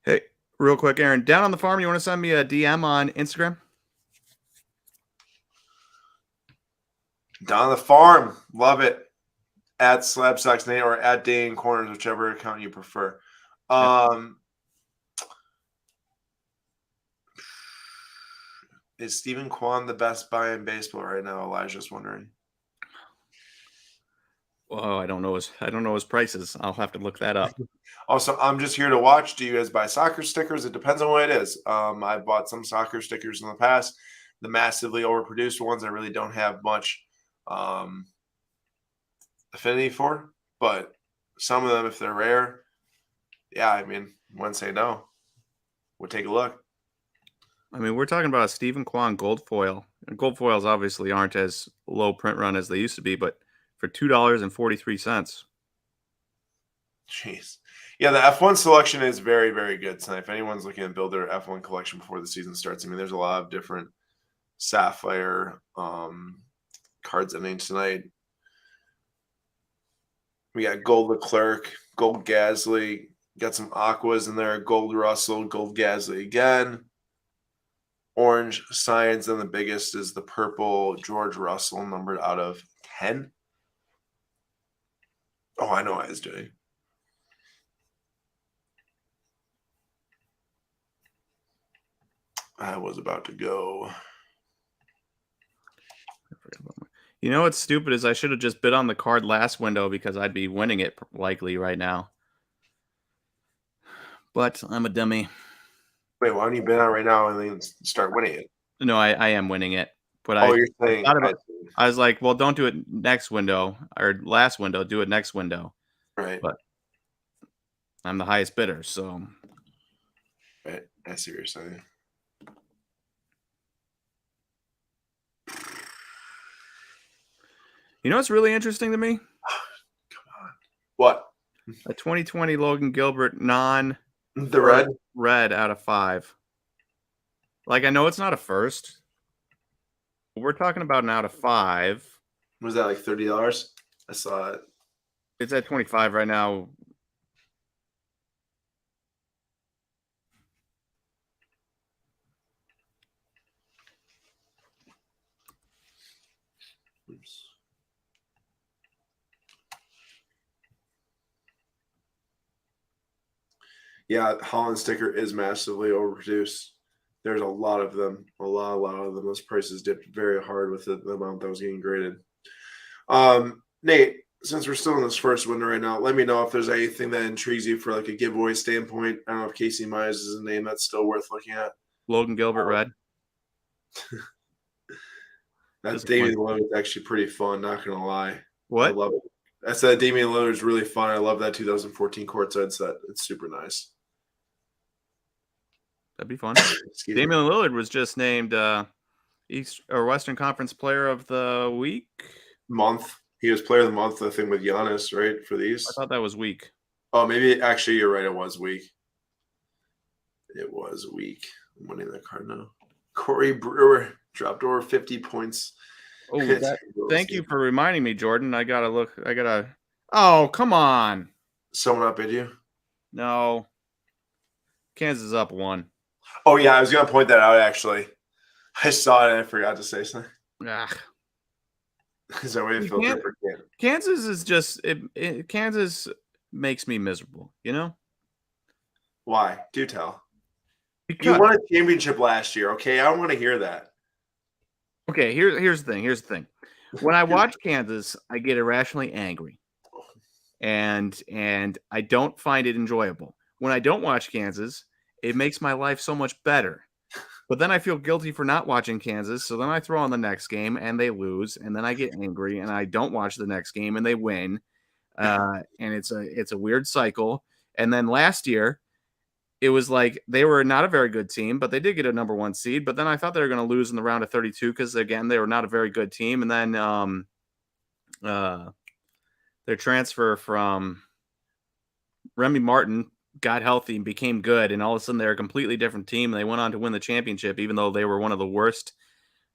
Hey, real quick, Aaron, down on the farm, you want to send me a DM on Instagram? Down on the farm, love it. At SlabStox Nate or at Day in Corners, whichever account you prefer. Is Stephen Kwan the best buy in baseball right now? Elijah's wondering. Oh, I don't know his prices. I'll have to look that up. Also, I'm just here to watch. Do you guys buy soccer stickers? It depends on what it is. I've bought some soccer stickers in the past. The massively overproduced ones I really don't have much affinity for, but some of them, if they're rare, yeah, I mean, wouldn't say no. We'll take a look. I mean, we're talking about a Stephen Kwan gold foil. And gold foils obviously aren't as low print run as they used to be, but for $2.43. Jeez. Yeah, the F1 selection is very, very good tonight. If anyone's looking to build their F1 collection before the season starts, I mean, there's a lot of different Sapphire cards ending tonight. We got gold Leclerc, gold Gasly, got some Aquas in there, gold Russell, gold Gasly again. Orange Science, and the biggest is the purple George Russell, numbered out of 10. Oh, I know what I was doing. I was about to go. You know what's stupid is I should have just bid on the card last window because I'd be winning it likely right now. But I'm a dummy. Wait, why don't you bet on it right now and then start winning it? No, I am winning it, but Oh, you're saying I was like, well, don't do it next window or last window. Do it next window. right. But I'm the highest bidder, so Right. I see what you're saying. you know what's really interesting to me? Come on. What? A 2020 Logan Gilbert The red? red out of 5. Like I know it's not a first. But we're talking about an out of 5. Was that like $30? I saw it. It's at 25 right now. Oops. Yeah, Holland sticker is massively overproduced. There's a lot of them. A lot of them. Those prices dipped very hard with the amount that was getting graded. Nate, since we're still in this first window right now, let me know if there's anything that intrigues you for like a giveaway standpoint. I don't know if Casey Myers is a name that's still worth looking at. Logan Gilbert red. That Damian Lillard is actually pretty fun, not gonna lie. What? I love it. I said Damian Lillard is really fun. I love that 2014 courtside set. It's super nice. That'd be fun. Excuse me. Damian Lillard was just named East or Western Conference Player of the Week. Month. He was player of the month, I think, with Giannis, right? For these. I thought that was week. Oh, maybe actually you're right. It was weak. It was weak. I'm winning that card now. Corey Brewer dropped over 50 points. Oh, thank you for reminding me, Jordan. I gotta look. Oh, come on. Someone outbid you? No. Kansas is up 1. Oh yeah, I was gonna point that out actually. I saw it and I forgot to say something. Ugh. Is that way it filtered for Kansas is just Kansas makes me miserable, you know? Why? Do tell. Because, you won a championship last year, okay? I don't want to hear that. Okay, here's the thing. When I watch Kansas, I get irrationally angry. And I don't find it enjoyable. When I don't watch Kansas, it makes my life so much better. But then I feel guilty for not watching Kansas, so then I throw on the next game and they lose, and then I get angry and I don't watch the next game and they win, and it's a weird cycle. And then last year, it was like they were not a very good team, but they did get a number 1 seed. But then I thought they were going to lose in the round of 32 because again they were not a very good team. And then their transfer from Remy Martin got healthy and became good, and all of a sudden they're a completely different team. And they went on to win the championship, even though they were one of the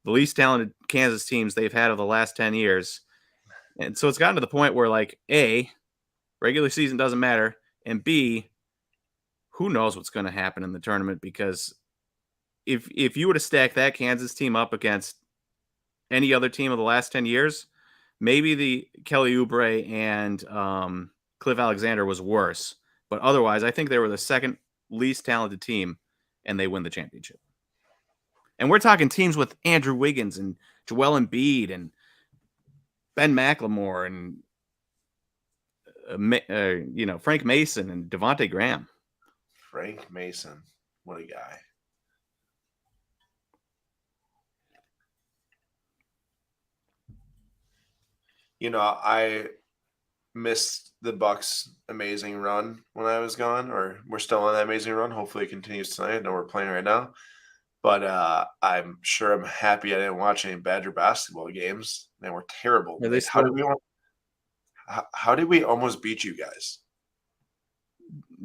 least talented Kansas teams they've had of the last 10 years. And so it's gotten to the point where, like, A, regular season doesn't matter, and B, who knows what's going to happen in the tournament, because if you were to stack that Kansas team up against any other team of the last 10 years, maybe the Kelly Oubre and Cliff Alexander was worse. But otherwise, I think they were the second least talented team, and they win the championship. And we're talking teams with Andrew Wiggins and Joel Embiid and Ben McLemore and Frank Mason and Devontae Graham. Frank Mason, what a guy! You know, I missed the Bucks' amazing run when I was gone, or we're still on that amazing run. Hopefully it continues tonight. I know we're playing right now, but I'm sure I'm happy I didn't watch any Badger basketball games. They were terrible. How did we almost beat you guys?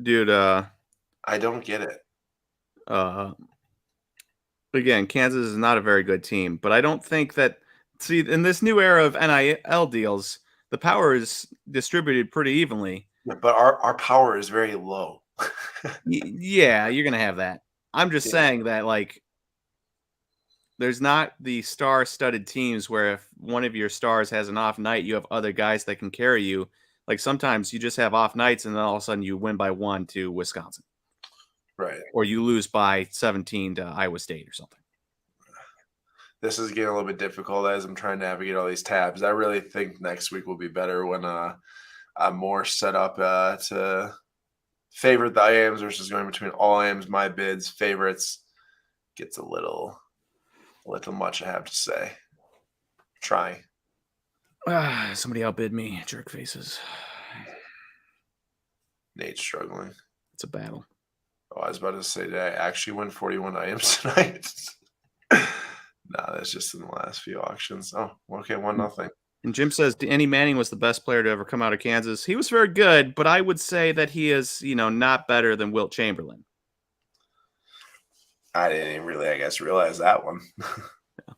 Dude, I don't get it. Again, Kansas is not a very good team, but I don't think that in this new era of NIL deals, the power is distributed pretty evenly. But our power is very low. Yeah, you're gonna have that. I'm just saying that, like, there's not the star-studded teams where if one of your stars has an off night, you have other guys that can carry you. Like sometimes you just have off nights, and then all of a sudden you win by 1 to Wisconsin, right? Or you lose by 17 to Iowa State or something. This is getting a little bit difficult as I'm trying to navigate all these tabs. I really think next week will be better when I'm more set up to favorite the IAMs versus going between all IAMs, my bids, favorites gets a little much, I have to say. Trying. Somebody outbid me, jerk faces. Nate's struggling. It's a battle. Oh, I was about to say, did I actually win 41 IAMs tonight? No, that's just in the last few auctions. Oh, okay, 1-0. And Jim says Danny Manning was the best player to ever come out of Kansas. He was very good, but I would say that he is, not better than Wilt Chamberlain. I didn't even really, I guess, realize that one. Yeah.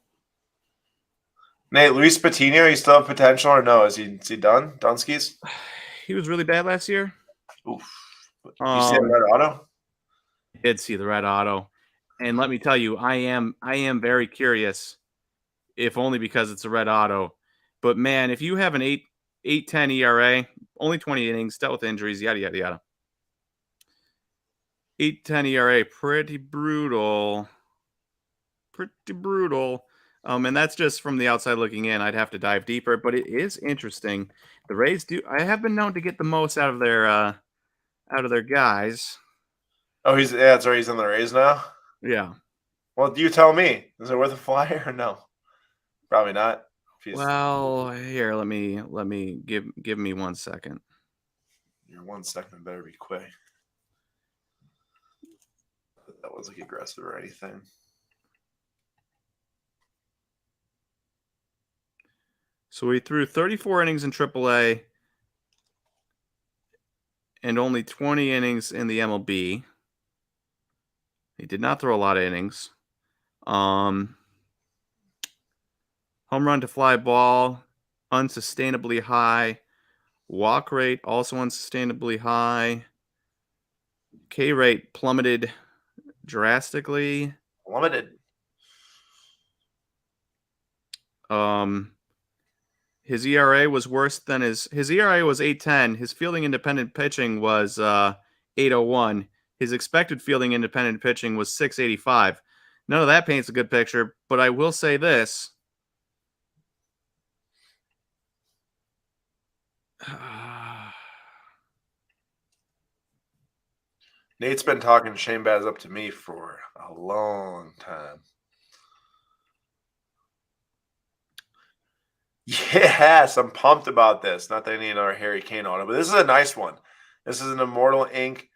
Nate, Luis Patino, he still have potential or no? Is he done? Dunskies? He was really bad last year. Oof. You see the red auto? I did see the red auto. And let me tell you, I am very curious, if only because it's a red auto. But man, if you have an 8.10 ERA, only 20 innings, dealt with injuries, yada yada yada. 8.10 ERA, pretty brutal. Pretty brutal. And that's just from the outside looking in. I'd have to dive deeper, but it is interesting. The Rays I have been known to get the most out of their guys. Oh, he's in the Rays now? Yeah. Well, do you tell me? Is it worth a flyer or no? Probably not. Well, here, let me give me 1 second. Your 1 second better be quick. That wasn't aggressive or anything. So he threw 34 innings in AAA and only 20 innings in the MLB. He did not throw a lot of innings. Home run to fly ball, unsustainably high. Walk rate, also unsustainably high. K rate plummeted drastically. His ERA was worse than his ERA was 8.10. His fielding independent pitching was 8.01. His expected fielding independent pitching was 6.85. None of that paints a good picture, but I will say this. Nate's been talking Shane Baz up to me for a long time. Yes, I'm pumped about this. Not that I need another Harry Kane auto, but this is a nice one. This is an Immortal Ink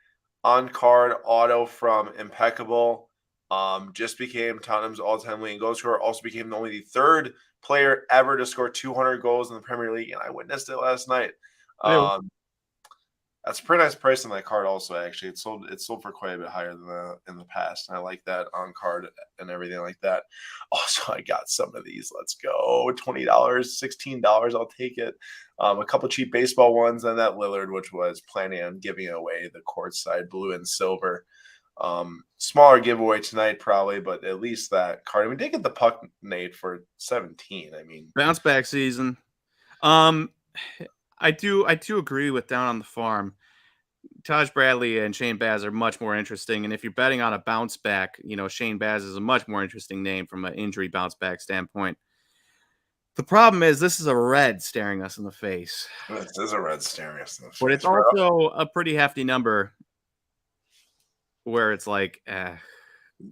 on-card auto from Impeccable. Just became Tottenham's all-time leading goal scorer. Also became only the third player ever to score 200 goals in the Premier League, and I witnessed it last night. That's a pretty nice price on that card also, actually. It's sold for quite a bit higher than in the past, and I like that on card and everything like that. Also, I got some of these. Let's go. $20, $16. I'll take it. A couple cheap baseball ones, and that Lillard, which was planning on giving away the courtside blue and silver. Smaller giveaway tonight, probably, but at least that card. We did get the puck, Nate, for 17. I mean, bounce back season. I do agree with Down on the Farm. Taj Bradley and Shane Baz are much more interesting. And if you're betting on a bounce back, Shane Baz is a much more interesting name from an injury bounce back standpoint. The problem is this is a red staring us in the face. This is a red staring us in the face. But it's also a pretty hefty number where it's like,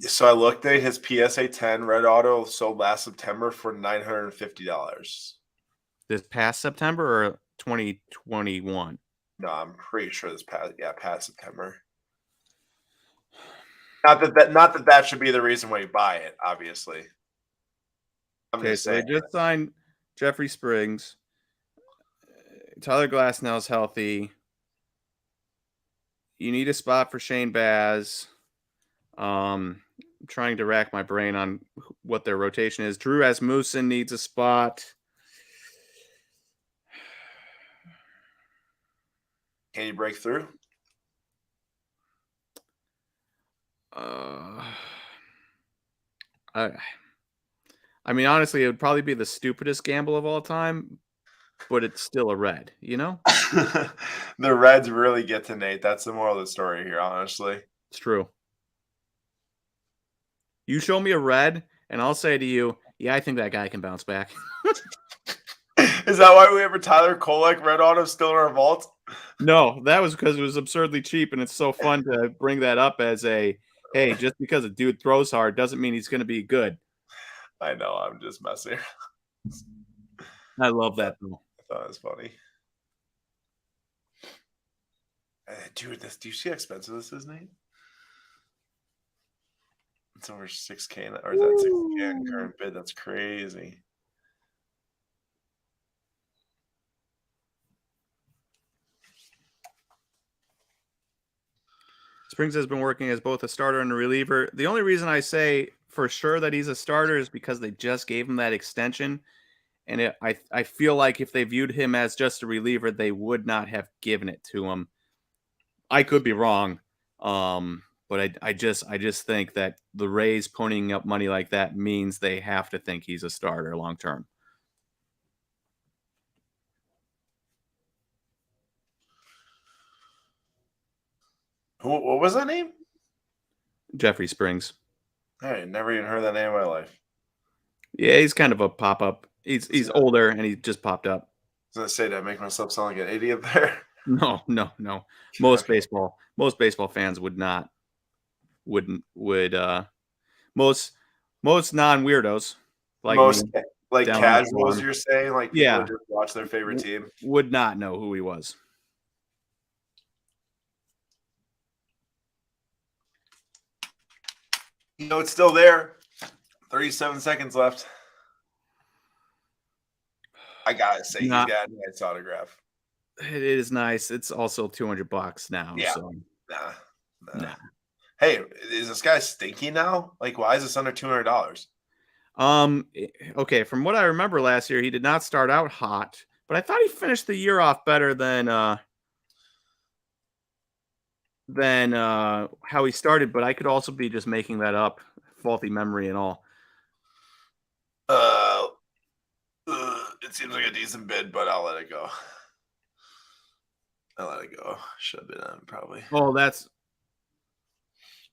So I looked at his PSA 10 red auto sold last September for $950. This past September or 2021? No, I'm pretty sure this past September. Not that should be the reason why you buy it, obviously. Okay, so they just signed Jeffrey Springs. Tyler Glasnow's healthy. You need a spot for Shane Baz. I'm trying to rack my brain on what their rotation is. Drew Asmussen needs a spot. Can you break through? I mean, honestly, it would probably be the stupidest gamble of all time, but it's still a red, The Reds really get to Nate. That's the moral of the story here, honestly. It's true. You show me a red, and I'll say to you, yeah, I think that guy can bounce back. Is that why we have a Tyler Kolek red auto still in our vault? No, that was because it was absurdly cheap, and it's so fun to bring that up as a hey, just because a dude throws hard doesn't mean he's going to be good. I know, I'm just messing. I love that though. I thought it was funny. Dude, do you see how expensive this is, Nate? It's over 6K, or is that 6K in current bid? That's crazy. Springs has been working as both a starter and a reliever. The only reason I say for sure that he's a starter is because they just gave him that extension. And I feel like if they viewed him as just a reliever, they would not have given it to him. I could be wrong, but I just think that the Rays ponying up money like that means they have to think he's a starter long term. What was that name? Jeffrey Springs. I never even heard that name in my life. Yeah, he's kind of a pop up. He's older and he just popped up. I was gonna say, did I make myself sound like an idiot there? No. Most baseball fans would not. Wouldn't would most non weirdos like Most me, like down on the casuals, farm, you're saying, like people yeah, that just watch their favorite team. would not know who he was. You know, it's still there. 37 seconds left. I gotta say, he's got a nice autograph. It is nice. It's also $200 now. Yeah. So Nah. Hey, is this guy stinky now? Like, why is this under $200? Okay. From what I remember last year, he did not start out hot, but I thought he finished the year off better than how he started. But I could also be just making that up, faulty memory and all. It seems like a decent bid, but I'll let it go. Should have been on probably.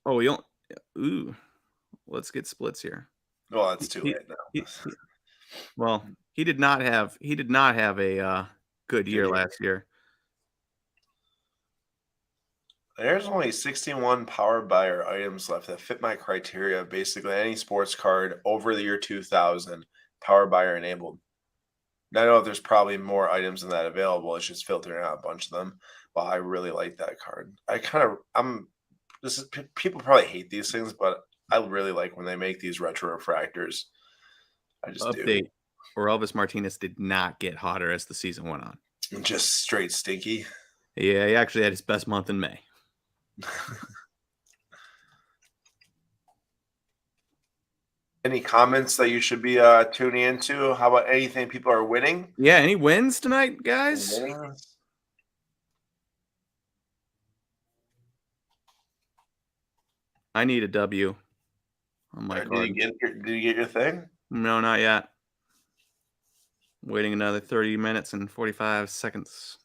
Oh, we don't. Ooh, let's get splits here. Well, it's too late now. Well, he did not have a good year last year. There's only 61 power buyer items left that fit my criteria. Basically, any sports card over the year 2000, power buyer enabled. Now, I know there's probably more items than that available. It's just filtering out a bunch of them. But I really like that card. People probably hate these things, but I really like when they make these retro refractors. I just Update. do. Or Elvis Martinez did not get hotter as the season went on. Just straight stinky. Yeah, he actually had his best month in May. Any comments that you should be tuning into? How about anything people are winning? Yeah, any wins tonight, guys? I need a W on my card. Did you get your thing? No, not yet. Waiting another 30 minutes and 45 seconds.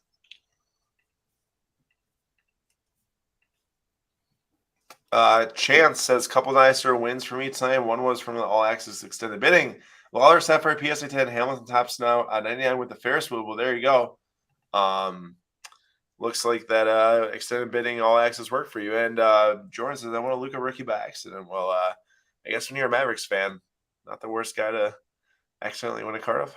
Chance says couple nicer wins for me tonight. One was from the All Access Extended Bidding. Lawler set for a PSA 10. Hamilton tops now at 99 with the Ferris wheel. Well, there you go. Looks like that extended bidding All Access worked for you. And Jordan says I want a Luka rookie by accident. Well, I guess when you're a Mavericks fan, not the worst guy to accidentally win a card of.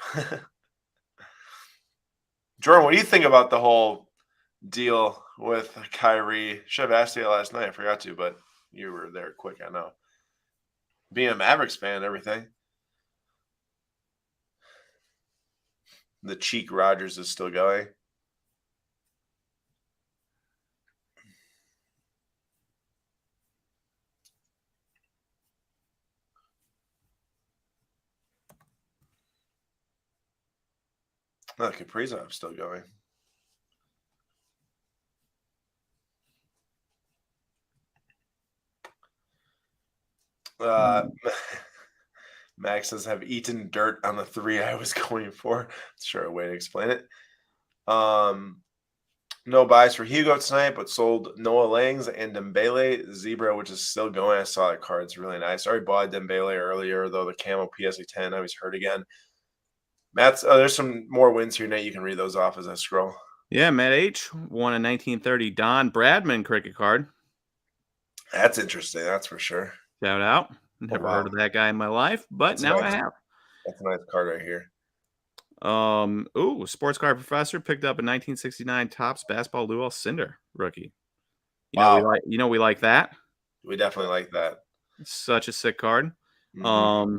Jordan, what do you think about the whole deal with Kyrie? Should have asked you last night. I forgot to, but you were there quick, I know. Being a Mavericks fan and everything. The Cheek Rogers is still going. No, Kaprizov's still going. Max says, have eaten dirt on the 3 I was going for. Sure, a way to explain it. No buys for Hugo tonight, but sold Noah Langs and Dembele. Zebra, which is still going. I saw that card. It's really nice. I already bought Dembele earlier, though the camo PSA 10. I was hurt again. Matt's. There's some more wins here, Nate. You can read those off as I scroll. Yeah, Matt H. won a 1930 Don Bradman cricket card. That's interesting. That's for sure. Shout out. Never heard of that guy in my life, but now I have. That's a nice card right here. Sports card professor picked up a 1969 Topps basketball Lou Alcindor rookie. Wow. We like that. We definitely like that. Such a sick card. Mm-hmm.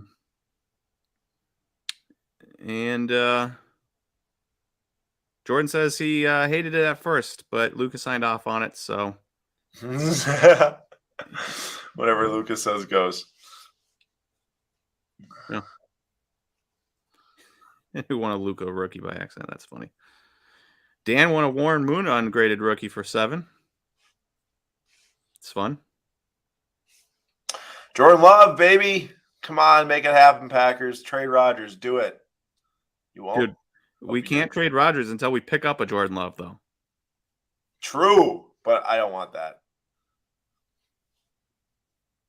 And Jordan says he hated it at first, but Lucas signed off on it, so whatever Lucas says goes. Yeah. Who won a Luka rookie by accident? That's funny. Dan won a Warren Moon ungraded rookie for 7. It's fun. Jordan Love, baby. Come on, make it happen, Packers. Trade Rodgers. Do it. You won't? Dude, we can't trade Rodgers until we pick up a Jordan Love, though. True, but I don't want that.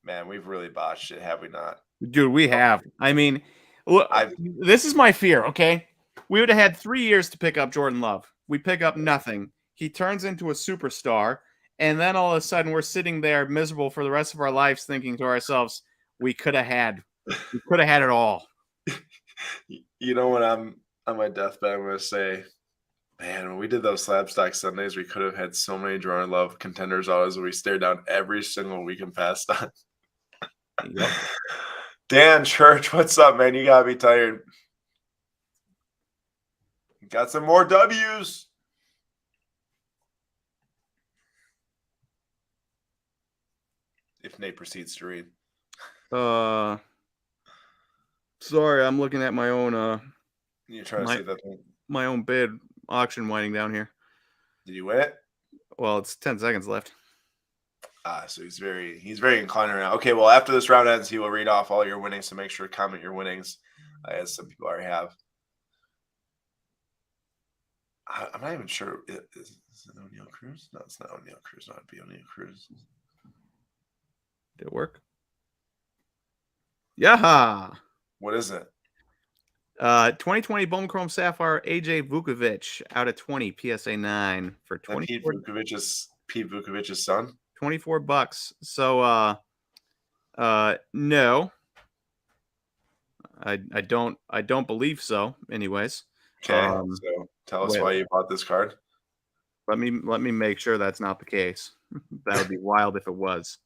Man, we've really botched it, have we not? Dude, we have. I mean, look, this is my fear, okay? We would have had 3 years to pick up Jordan Love. We pick up nothing. He turns into a superstar, and then all of a sudden we're sitting there miserable for the rest of our lives thinking to ourselves, we could have had it all. You know what? I'm on my deathbed, I'm going to say, man, when we did those SlabStox Sundays, we could have had so many Jordan Love contenders always. We stared down every single week and passed on. Yep. Dan Church, what's up, man? You got to be tired. Got some more W's. If Nate proceeds to read. Sorry, I'm looking at my own You're trying to say that thing? My own bid auction winding down here. Did you win it? Well, it's 10 seconds left. So he's very inclined right now. Okay, well, after this round ends, he will read off all your winnings, so make sure to comment your winnings, as some people already have. I'm not even sure. Is it O'Neal Cruz? No, it's not O'Neal Cruz. No, it'd be O'Neal Cruz. Did it work? Yeah. What is it? 2020 Bowman Chrome Sapphire AJ Vukovic out of 20 PSA 9 for 24. Pete Vukovic's son. $24. So no. I don't believe so. Anyways. Okay. So tell us why you bought this card. Let me make sure that's not the case. That would be wild if it was.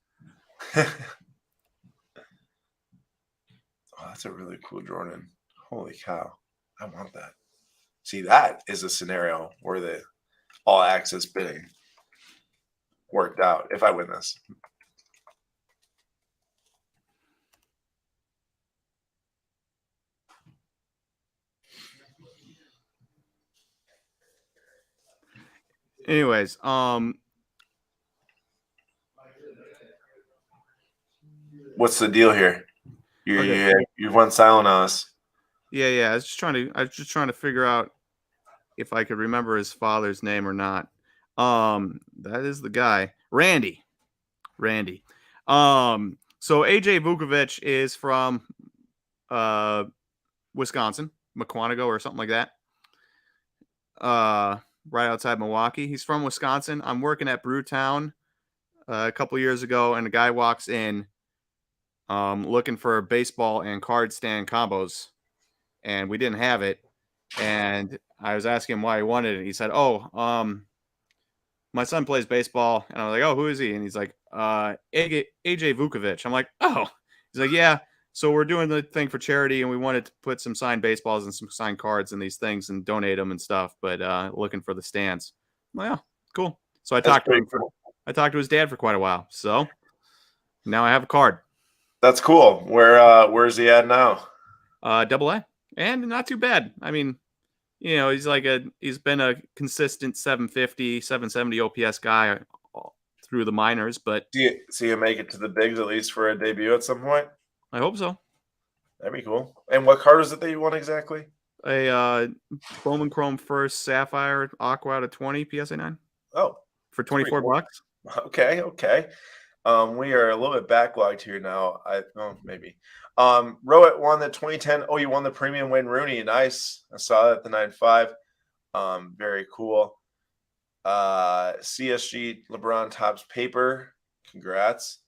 Oh, that's a really cool Jordan. Holy cow. I want that. See, that is a scenario where the all access bidding worked out if I win this. Anyways, what's the deal here? You went silent on us. Yeah. I was just trying to figure out if I could remember his father's name or not. That is the guy, Randy. So AJ Vukovic is from Wisconsin, Mukwonago or something like that. Right outside Milwaukee. He's from Wisconsin. I'm working at Brewtown a couple years ago, and a guy walks in looking for baseball and card stand combos, and we didn't have it. And I was asking him why he wanted it. He said, my son plays baseball. And I was like, oh, who is he? And he's like, AJ Vukovic. I'm like, oh. He's like, yeah. So we're doing the thing for charity, and we wanted to put some signed baseballs and some signed cards and these things and donate them and stuff, but looking for the stands. Well, yeah, cool. So I talked to his dad for quite a while. So now I have a card. That's cool. Where's he at now? AA, and not too bad. I mean, he's been a consistent 750, 770 OPS guy through the minors, but see you make it to the bigs at least for a debut at some point. I hope so. That'd be cool. And what card is it that you won exactly? A Bowman Chrome First Sapphire Aqua out of 20 PSA 9. Oh, for $24. Okay. We are a little bit backlogged here now. Maybe. Rowett won the 2010. Oh, you won the premium Wayne Rooney. Nice. I saw that at the 9.5. Very cool. CSG LeBron Topps paper. Congrats.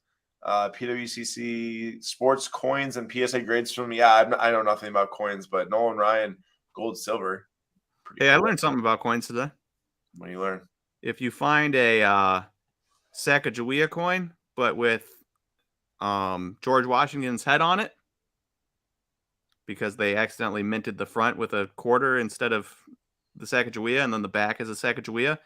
PWCC sports coins and PSA grades from I know nothing about coins, but Nolan Ryan gold silver. Pretty cool. I learned something about coins today. What do you learn? If you find a Sacagawea coin, but with George Washington's head on it, because they accidentally minted the front with a quarter instead of the Sacagawea, and then the back is a Sacagawea.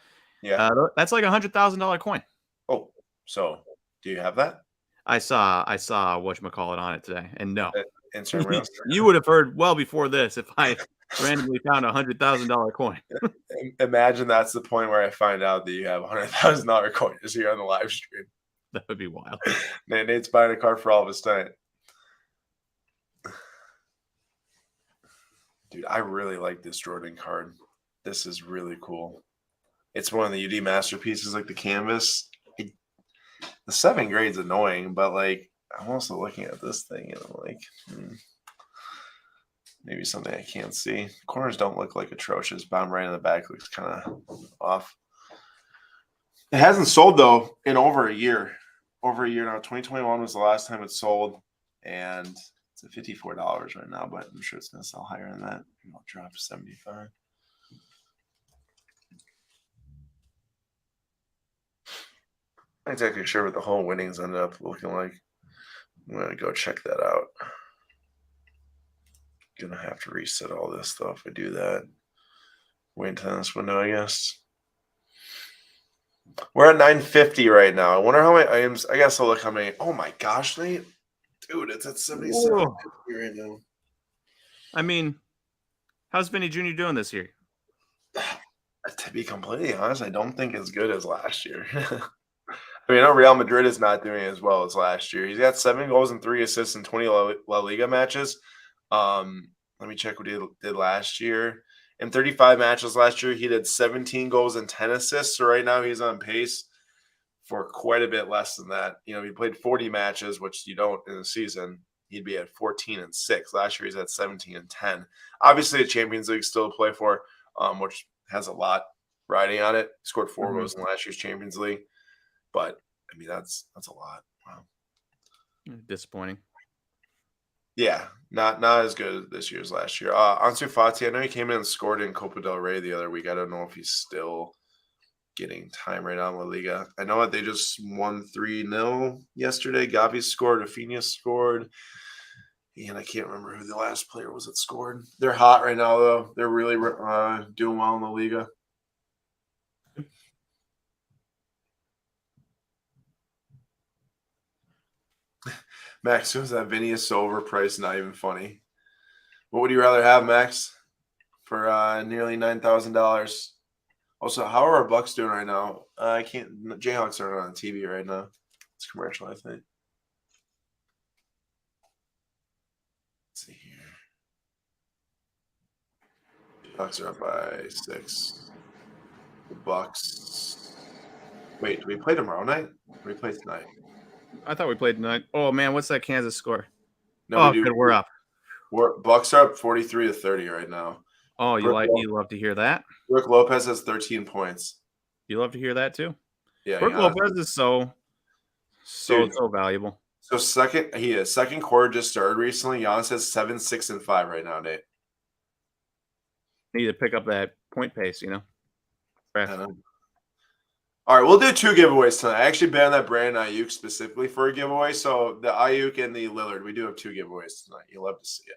Yeah, that's like $100,000 coin. Oh, so do you have that? I saw whatchamacallit on it today, and no. Instagram you would have heard well before this if I randomly found $100,000 coin. Imagine that's the point where I find out that you have $100,000 coin just here on the live stream. That would be wild. Nate's buying a card for all of us tonight. Dude, I really like this Jordan card. This is really cool. It's one of the UD masterpieces, like the canvas. The 7 grade's annoying, but like I'm also looking at this thing and I'm like, maybe something I can't see. Corners don't look like atrocious. Bottom right in the back looks kind of off. It hasn't sold though in over a year. Over a year now. 2021 was the last time it sold, and it's at $54 right now. But I'm sure it's going to sell higher than that. I'll drop to 75. I'm not exactly sure what the whole winnings ended up looking like. I'm going to go check that out. Gonna have to reset all this stuff if I do that. Wait until this window, I guess. We're at 950 right now. I wonder how many items. I guess I'll look how many. Oh my gosh, Nate. Dude, it's at 77 right now. I mean, how's Vinny Jr. doing this year? To be completely honest, I don't think as good as last year. I mean, I know Real Madrid is not doing as well as last year. He's got 7 goals and 3 assists in 20 La Liga matches. Let me check what he did last year. In 35 matches last year, he did 17 goals and 10 assists. So right now he's on pace for quite a bit less than that. You know, he played 40 matches, which you don't in a season. He'd be at 14 and 6. Last year he's at 17 and 10. Obviously, the Champions League still to play for, which has a lot riding on it. He scored 4 goals in last year's Champions League. But, I mean, that's a lot. Wow. Disappointing. Yeah, not as good as this year's last year. Ansu Fati, I know he came in and scored in Copa del Rey the other week. I don't know if he's still getting time right now in La Liga. I know that they just won 3-0 yesterday. Gavi scored, Rafinha scored, and I can't remember who the last player was that scored. They're hot right now, though. They're really doing well in La Liga. Max, who's that? Vinny is so overpriced, not even funny. What would you rather have, Max, for nearly $9,000? Also, how are our Bucks doing right now? I can't. Jayhawks aren't on TV right now. It's commercial, I think. Let's see here. Bucks are up by 6. The Bucks. Wait, do we play tomorrow night? Or do we play tonight? I thought we played tonight. Oh man, what's that Kansas score? No, good. We're up. Bucks are up 43-30 right now. Oh, you love to hear that? Brooke Lopez has 13 points. You love to hear that too? Yeah. Brooke Lopez is so valuable. So second quarter just started recently. Giannis has 7, 6, and 5 right now, Nate. Need to pick up that point pace, you know. All right, we'll do 2 giveaways tonight. I actually bet on that Brandon Ayuk specifically for a giveaway. So the Ayuk and the Lillard, we do have 2 giveaways tonight. You'll love to see it.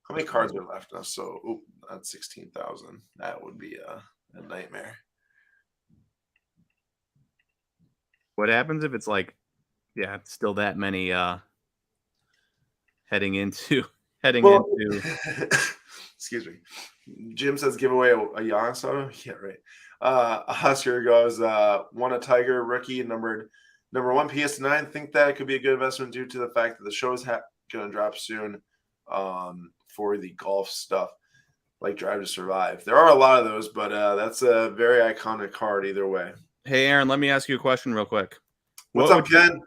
How many cards are left now? So that's 16,000. That would be a nightmare. What happens if it's like, still that many heading into excuse me. Jim says giveaway a Giannis auto. Yeah, right. Oscar goes won a Tiger rookie number 1 PS9. Think that it could be a good investment due to the fact that the show is going to drop soon for the golf stuff, like Drive to Survive. There are a lot of those, but that's a very iconic card either way. Hey, Aaron, let me ask you a question real quick. What's What up, would you Ken?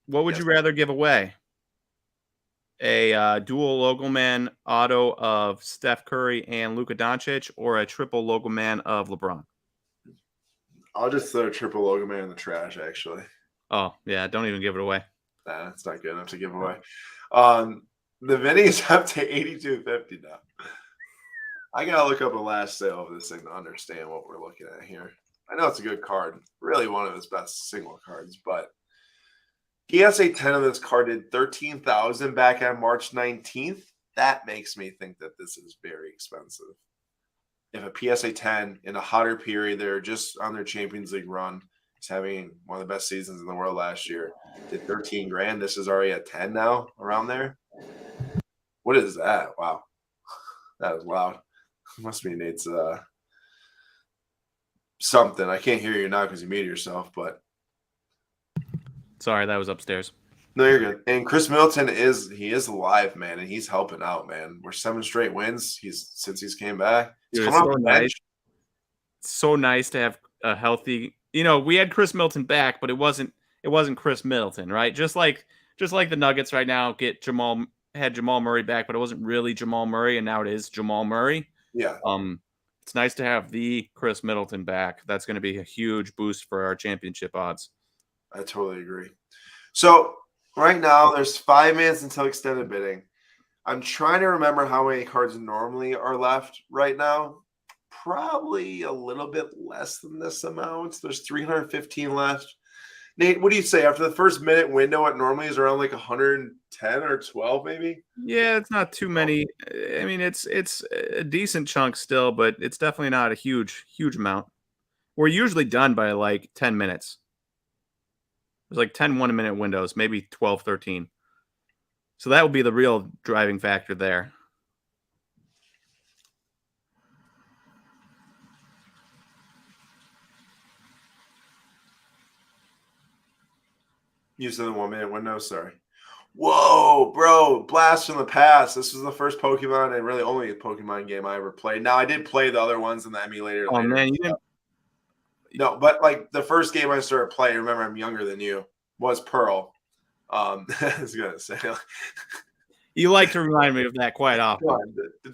What would Yes. you rather give away? A dual logo man auto of Steph Curry and Luka Doncic, or a triple logo man of LeBron? I'll just throw a triple logo man in the trash, actually. Oh yeah, don't even give it away. Nah, it's not good enough to give away. Um, the Vinny is up to 82.50 now. I gotta look up a last sale of this thing to understand what we're looking at here. I know it's a good card, really one of his best single cards, but PSA 10 of this card did 13,000 back on March 19th. That makes me think that this is very expensive. If a PSA 10 in a hotter period, they're just on their Champions League run, is having one of the best seasons in the world last year, did 13 grand. This is already at 10 now, around there. What is that? Wow. That is loud. Must be Nate's something. I can't hear you now because you muted yourself, but Sorry, that was upstairs. no, you're good. And Chris Middleton is alive, man, and he's helping out, man. We're 7 straight wins. Since he's came back. He's Dude, coming it's off so the nice. bench. So nice to have a healthy. We had Chris Middleton back, but it wasn't Chris Middleton, right? Just like the Nuggets right now had Jamal Murray back, but it wasn't really Jamal Murray, and now it is Jamal Murray. Yeah. It's nice to have the Chris Middleton back. That's going to be a huge boost for our championship odds. I totally agree. So right now there's 5 minutes until extended bidding. I'm trying to remember how many cards normally are left right now. Probably a little bit less than this amount. There's 315 left. Nate, what do you say? After the first minute window, it normally is around like 110 or 12, maybe? Yeah, it's not too many. I mean, it's a decent chunk still, but it's definitely not a huge amount. We're usually done by like 10 minutes. There's like 10 1-minute windows, maybe 12, 13. So that would be the real driving factor there. You said the 1-minute window, sorry. Whoa, bro, blast from the past. This was the first Pokemon and really only Pokemon game I ever played. Now, I did play the other ones in the emulator Oh later. man, you didn't. No, but like the first game I started playing, remember I'm younger than you, was Pearl. I was gonna say, You like to remind me of that quite often.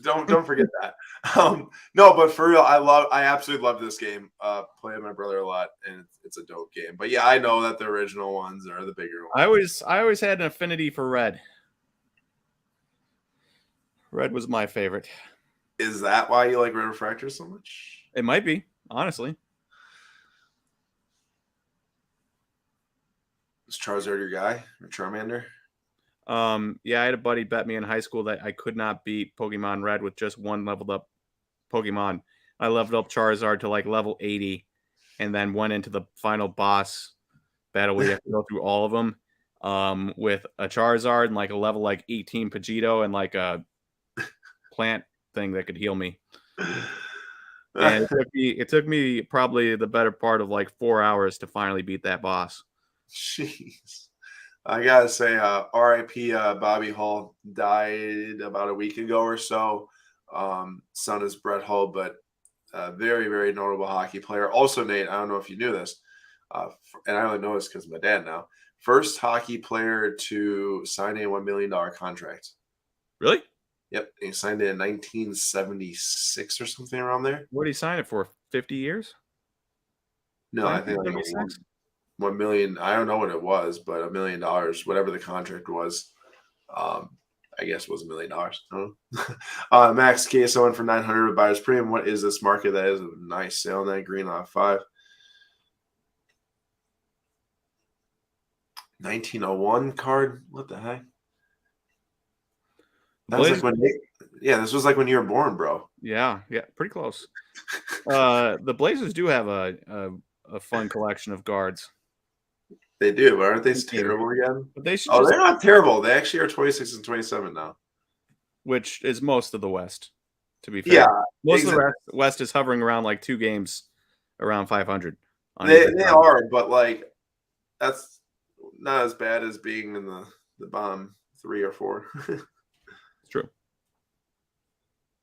don't forget that. No, but for real, I absolutely love this game. Play with my brother a lot, and it's a dope game. But yeah, I know that the original ones are the bigger ones. I always had an affinity for red. Red was my favorite. Is that why you like Red Refractor so much? It might be, honestly. Is Charizard your guy or Charmander? Yeah, I had a buddy bet me in high school that I could not beat Pokemon Red with just one leveled up Pokemon. I leveled up Charizard to like level 80 and then went into the final boss battle where you have to go through all of them with a Charizard and like a level like 18 Pidgeotto and like a plant thing that could heal me. And it took me probably the better part of like 4 hours to finally beat that boss. Jeez. I gotta say, R.I.P. Bobby Hull died about a week ago or so. Son is Brett Hull, but very, very notable hockey player. Also, Nate, I don't know if you knew this, and I only know this because of my dad now. First hockey player to sign a $1 million contract. Really? Yep. He signed it in 1976 or something around there. What did he sign it for? 50 years? No, I think like 1 million. I don't know what it was, but $1 million, whatever the contract was, I guess was $1 million. I don't know. Max KSO in for 900 with buyer's premium. What is this market? That is a nice sale on that green off 5. 1901 card. What the heck? That was like when this was like when you were born, bro. Yeah, pretty close. The Blazers do have a fun collection of guards. They do, but aren't they terrible again? But they're not terrible. They actually are 26 and 27 now. Which is most of the West, to be fair. Yeah. Most of the West is hovering around like 2 games around 500. They are, but like that's not as bad as being in the bottom 3 or 4. It's true.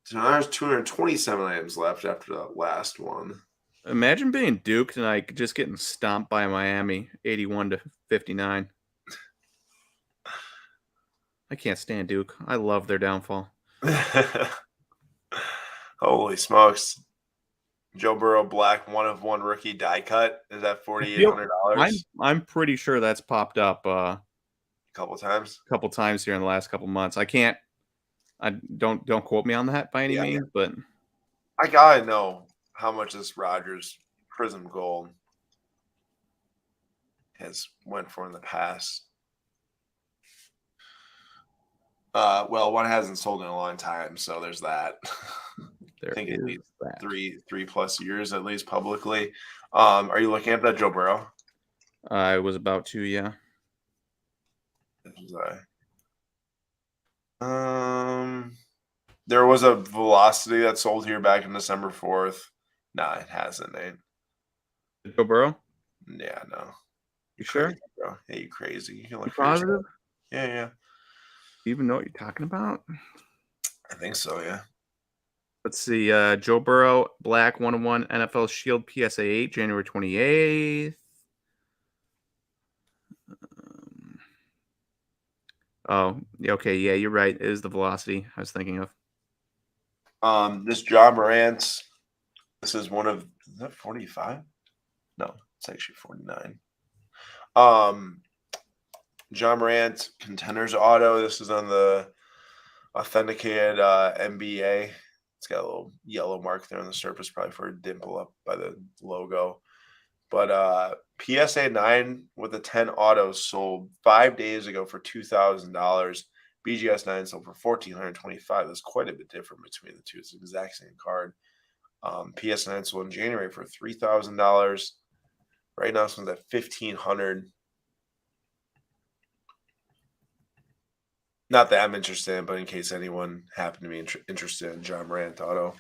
So now there's 227 items left after the last one. Imagine being Duke and like just getting stomped by Miami, 81-59. I can't stand Duke. I love their downfall. Holy smokes. Joe Burrow black 1 of 1 rookie die cut is at $4,800 I'm pretty sure that's popped up a couple times. a couple times here in the last couple months. I don't quote me on that by any means, but I gotta know how much this Rodgers Prism Gold has went for in the past. Well, one hasn't sold in a long time, so there's that. I think at least that. three plus years at least publicly. Are you looking at that Joe Burrow? I was about to, yeah. There was a Velocity that sold here back in December 4th. Nah, it hasn't, Nate. Joe Burrow? Yeah, no. You sure? Crazy, bro. Hey, you crazy. You can look positive? Yeah. Do you even know what you're talking about? I think so, yeah. Let's see. Joe Burrow, black 1-1 NFL Shield PSA 8, January 28th. Oh, yeah, okay. Yeah, you're right. It is the Velocity I was thinking of. This John Morant, this is one of, is that 45? No, it's actually 49. John Morant Contenders Auto. This is on the authenticated NBA. It's got a little yellow mark there on the surface, probably for a dimple up by the logo. But PSA 9 with the 10 autos sold 5 days ago for $2,000. BGS 9 sold for $1,425. That's quite a bit different between the two. It's the exact same card. PS 9 sold in January for $3,000. Right now, this one's at $1,500. Not that I'm interested in, but in case anyone happened to be interested in John Morant auto.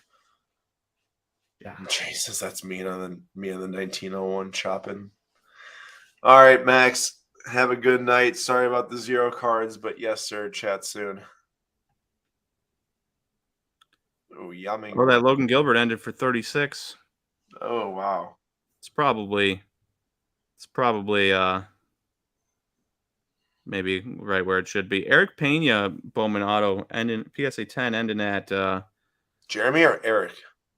Yeah. Jesus, that's me on the 1901 chopping. All right, Max. Have a good night. Sorry about the 0 cards, but yes, sir. Chat soon. Oh, yummy. Oh, that Logan Gilbert ended for 36. Oh, wow. It's probably maybe right where it should be. Eric Pena Bowman Auto ending PSA 10 ending at Jeremy or Eric?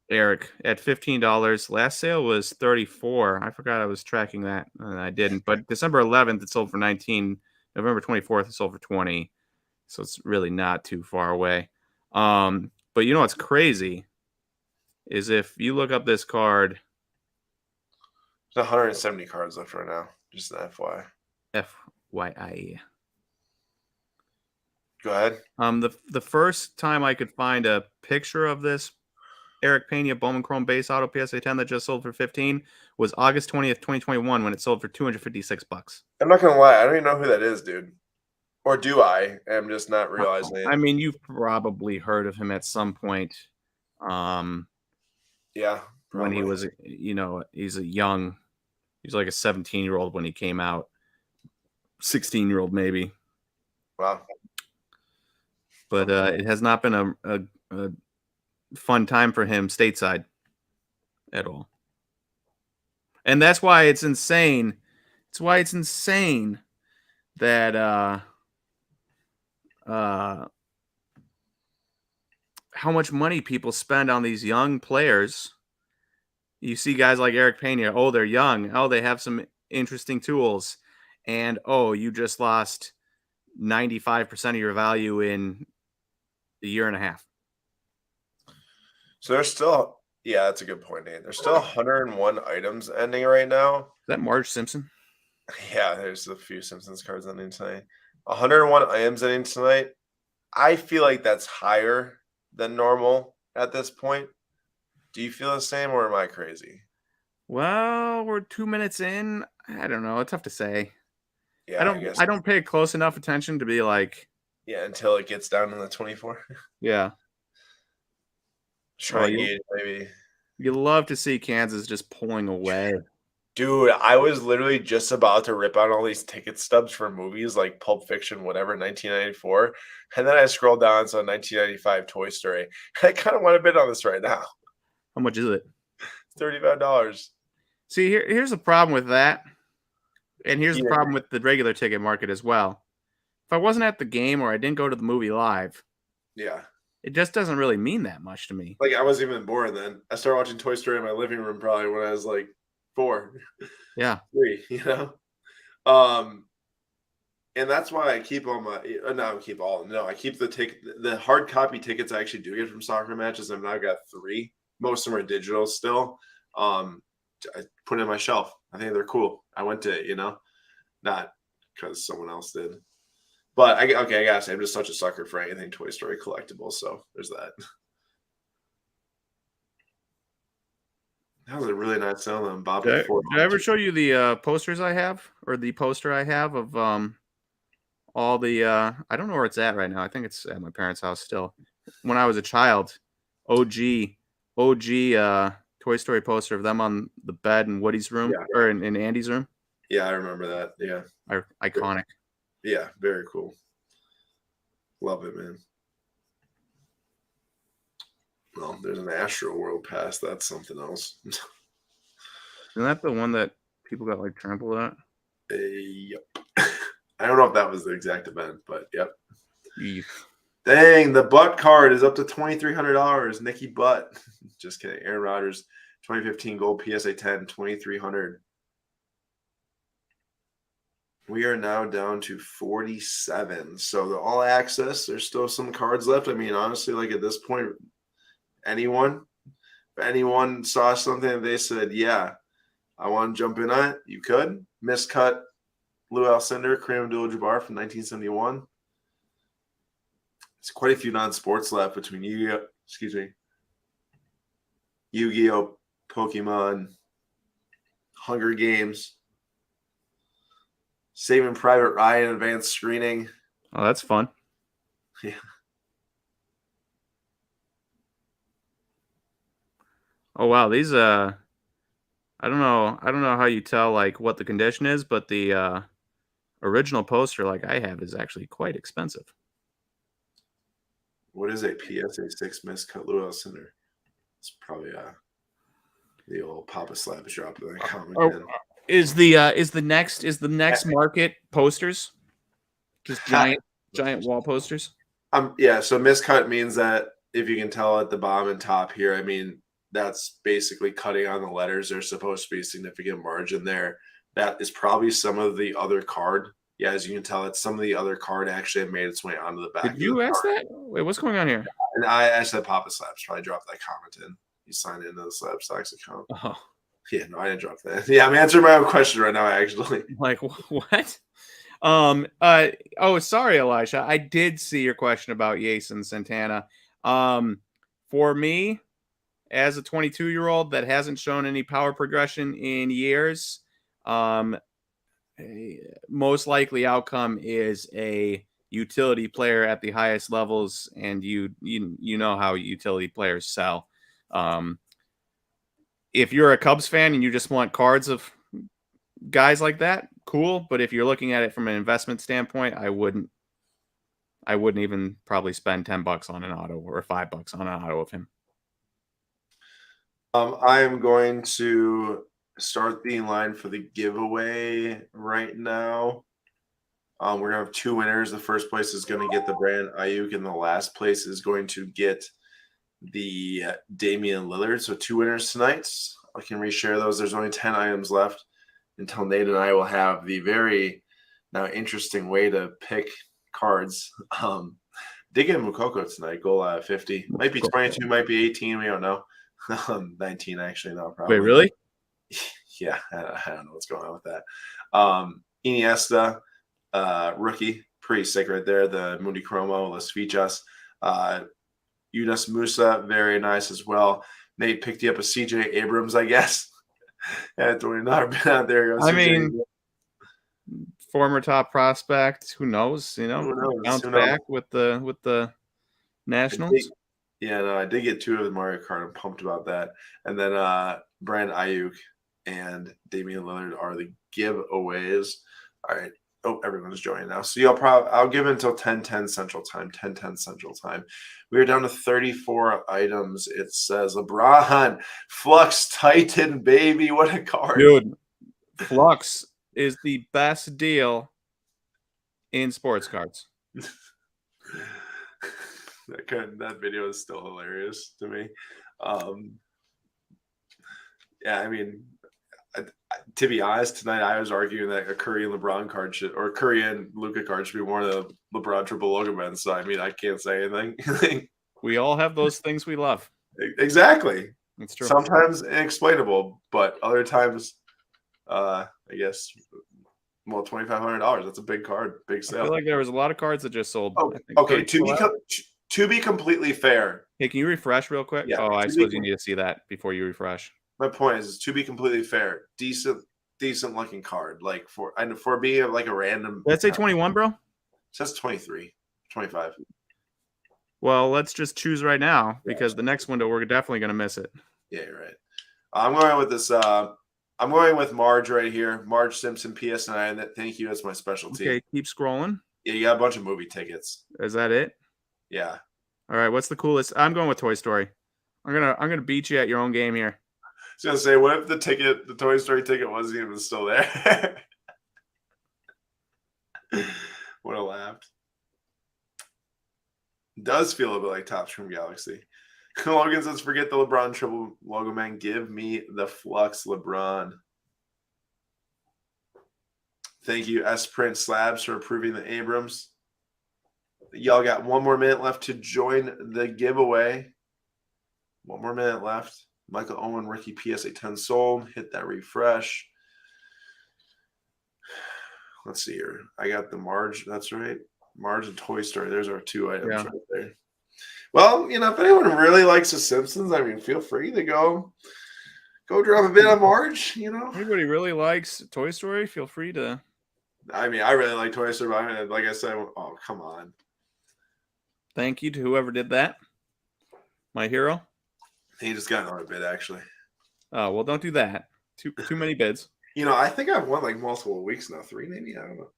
Eric at $15. Last sale was 34. I forgot I was tracking that and I didn't. But December 11th it sold for 19. November 24th it sold for 20. So it's really not too far away. But you know what's crazy is if you look up this card, there's 170 cards left right now. Just an FYI. FYI. Go ahead. The first time I could find a picture of this Eric Pena Bowman Chrome base auto PSA 10 that just sold for 15 was August 20th, 2021 when it sold for $256. I'm not gonna lie, I don't even know who that is, dude. Or do I? I'm just not realizing it. I mean, you've probably heard of him at some point. Yeah. When he was, he's like a 17-year-old when he came out. 16-year-old maybe. Wow. But it has not been a fun time for him stateside at all. And that's why it's insane. It's why it's insane that how much money people spend on these young players. You see guys like Eric Pena. Oh, they're young. Oh, they have some interesting tools. And, oh, you just lost 95% of your value in a year and a half. So there's still, yeah, that's a good point, Nate. There's still 101 items ending right now. Is that Marge Simpson? Yeah, there's a few Simpsons cards ending tonight. 101 items ending tonight. I feel like that's higher than normal at this point. Do you feel the same, or am I crazy? Well, we're 2 minutes in. I don't know. It's tough to say. Yeah, I don't pay close enough attention to be like. Yeah, until it gets down to the 24. Yeah. Try it, maybe. You love to see Kansas just pulling away. Dude, I was literally just about to rip out all these ticket stubs for movies like Pulp Fiction, whatever, 1994. And then I scrolled down to 1995 Toy Story. I kind of want to bid on this right now. How much is it? $35. See, here's the problem with that, and here's the Yeah. problem with the regular ticket market as well. If I wasn't at the game or I didn't go to the movie live, Yeah. it just doesn't really mean that much to me. Like I wasn't even born then. I started watching Toy Story in my living room probably when I was like 4, Yeah. 3, Um, and that's why I keep all my no, keep all no, I keep the hard copy tickets I actually do get from soccer matches. I mean, I've got 3. Most of them are digital still. I put it in my shelf. I think they're cool. I went to it, not because someone else did. But I gotta say, I'm just such a sucker for anything Toy Story collectible. So there's that. That was a really nice song on Bob Did before. I ever show you the posters I have, or the poster I have of all the I don't know where it's at right now. I think it's at my parents' house still. When I was a child, OG Toy Story poster of them on the bed in Woody's room or in Andy's room. Yeah, I remember that. Yeah. Iconic. Yeah, very cool. Love it, man. Well, there's an Astro World Pass. That's something else. Isn't that the one that people got like trampled at? Yep. I don't know if that was the exact event, but yep. Eef. Dang, the Butt card is up to $2,300. Nikki Butt. Just kidding. Aaron Rodgers, 2015 gold PSA 10, 2,300. We are now down to 47. So the all access, there's still some cards left. I mean, honestly, like at this point, if anyone saw something and they said, yeah, I want to jump in on it, you could. Miscut Lou Alcindor, Kareem Abdul-Jabbar from 1971. There's quite a few non-sports left between Yu-Gi-Oh, Pokemon, Hunger Games, Saving Private Ryan advanced screening. Oh, that's fun. Yeah. Oh wow, these I don't know how you tell like what the condition is, but the original poster like I have is actually quite expensive. What is a PSA 6 miscut Lou Alcindor? It's probably the old Papa Slabs drop that I commented. Is the next market posters? Just giant wall posters? Yeah, so miscut means that if you can tell at the bottom and top here, I mean, that's basically cutting on the letters. There's supposed to be a significant margin there. That is probably some of the other card. Yeah, as you can tell, it's some of the other card actually have made its way onto the back. Did you ask that? Wait, what's going on here? And I said Papa Slabs probably dropped that comment in. He signed into the SlabStox account. Oh. Yeah, no, I didn't drop that. Yeah, I'm answering my own question right now, actually. Like, what? Sorry, Elisha. I did see your question about Yates and Santana. For me, as a 22-year-old that hasn't shown any power progression in years, most likely outcome is a utility player at the highest levels, and you know how utility players sell. If you're a Cubs fan and you just want cards of guys like that, cool. But if you're looking at it from an investment standpoint, I wouldn't even probably spend $10 on an auto or $5 on an auto of him. I am going to start the line for the giveaway right now. We're gonna have 2 winners. The first place is going to get the Brand Ayuk, and the last place is going to get the Damian Lillard. So 2 winners tonight. I can reshare those. There's only 10 items left until Nate and I will have the very now interesting way to pick cards. Did get Mukoko tonight, goal 50. Might be 22, might be 18. We don't know. 19 actually, no, probably. Wait, really? Yeah, I don't know what's going on with that. Iniesta, rookie, pretty sick right there. The Mundi Chromo, Las Fichas. Yunus Musa, very nice as well. Nate picked you up a CJ Abrams, I guess. Yeah, we've never been out there. I mean, former top prospect. Who knows? You know, bounce back with the Nationals. I did get 2 of the Mario Kart. I'm pumped about that. And then Brand Ayuk and Damian Lillard are the giveaways. All right, Oh, everyone's joining now. So I'll give it until 10:10 Central Time. 10:10 Central Time. We are down to 34 items. It says LeBron Flux Titan, baby. What a card. Dude, Flux is the best deal in sports cards. That video is still hilarious to me. Yeah, I mean, to be honest, tonight I was arguing that a Curry and LeBron card or Curry and Luka card should be one of the LeBron triple logo men. So I mean, I can't say anything. We all have those things we love. Exactly. It's true. Sometimes inexplainable, but other times, I guess, well, $2,500. That's a big card, big sale. I feel like there was a lot of cards that just sold. Oh, okay. To be completely fair. Hey, can you refresh real quick? Yeah, I suppose you need to see that before you refresh. My point is, to be completely fair, decent looking card. Like for being like a random. Let's say 21, bro. It says 23, 25. Well, let's just choose right now because the next window we're definitely going to miss it. Yeah, you're right. I'm going with this. I'm going with Marge right here. Marge Simpson, PS9. Thank you. That's my specialty. Okay, keep scrolling. Yeah, you got a bunch of movie tickets. Is that it? Yeah. All right. What's the coolest? I'm going with Toy Story. I'm gonna beat you at your own game here. I was gonna say, what if the Toy Story ticket wasn't even still there? Would have laughed. Does feel a bit like Topps from Galaxy. Logan says, forget the LeBron triple logo, man. Give me the Flux LeBron. Thank you, S Print Slabs, for approving the Abrams. Y'all got 1 more minute left to join the giveaway. 1 more minute left. Michael Owen, rookie PSA 10 sold. Hit that refresh. Let's see here. I got the Marge. That's right. Marge and Toy Story. There's our 2 items right there. Well, if anyone really likes The Simpsons, I mean, feel free to go drop a bit on Marge. Anybody really likes Toy Story? Feel free to. I mean, I really like Toy Story, but I mean, like I said, oh, come on. Thank you to whoever did that. My hero. He just got another bid, actually. Oh, well, don't do that. Too many bids. I think I've won like multiple weeks now. 3 maybe? I don't know.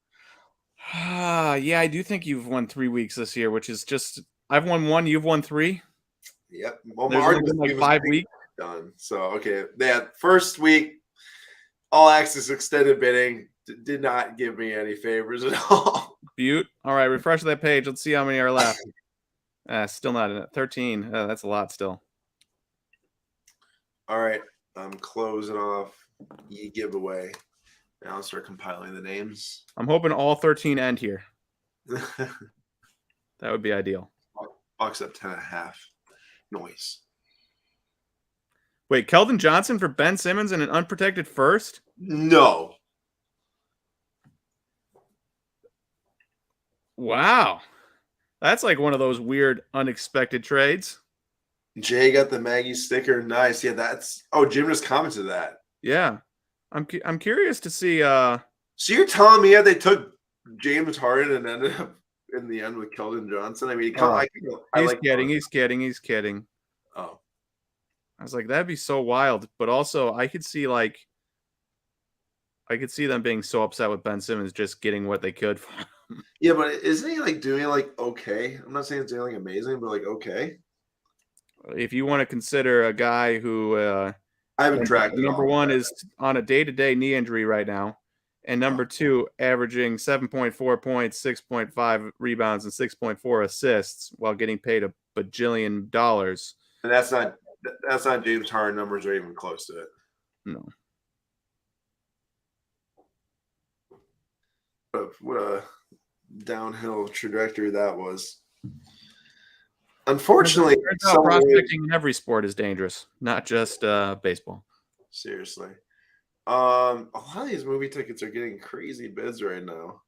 Yeah, I do think you've won 3 weeks this year, which is just I've won 1, you've won 3. Yep. Well, There's only been like 5 weeks done. So okay, that first week, all access extended bidding did not give me any favors at all. Butte. All right, refresh that page. Let's see how many are left. Still not in it. 13. That's a lot still. All right, I'm closing off giveaway. Now I'll start compiling the names. I'm hoping all 13 end here. That would be ideal. Box up 10.5. Noise. Wait, Keldon Johnson for Ben Simmons and an unprotected first? No. Wow. That's like one of those weird, unexpected trades. Jay got the Maggie sticker. Nice. Yeah, that's. Oh, Jim just commented that. Yeah. I'm curious to see. So you're telling me they took James Harden and ended up in the end with Keldon Johnson? I mean, He's kidding. Oh. I was like, that'd be so wild. But also, I could see them being so upset with Ben Simmons just getting what they could from him. Yeah, but isn't he like doing like okay? I'm not saying it's doing like amazing, but like okay. If you want to consider a guy who I haven't tracked it. Number one is on a day-to-day knee injury right now, and number 2 averaging 7.4 points, 6.5 rebounds, and 6.4 assists while getting paid a bajillion dollars. And that's not James Harden numbers or even close to it. No. What a downhill trajectory that was. Unfortunately, prospecting in every sport is dangerous, not just baseball. Seriously. A lot of these movie tickets are getting crazy bids right now.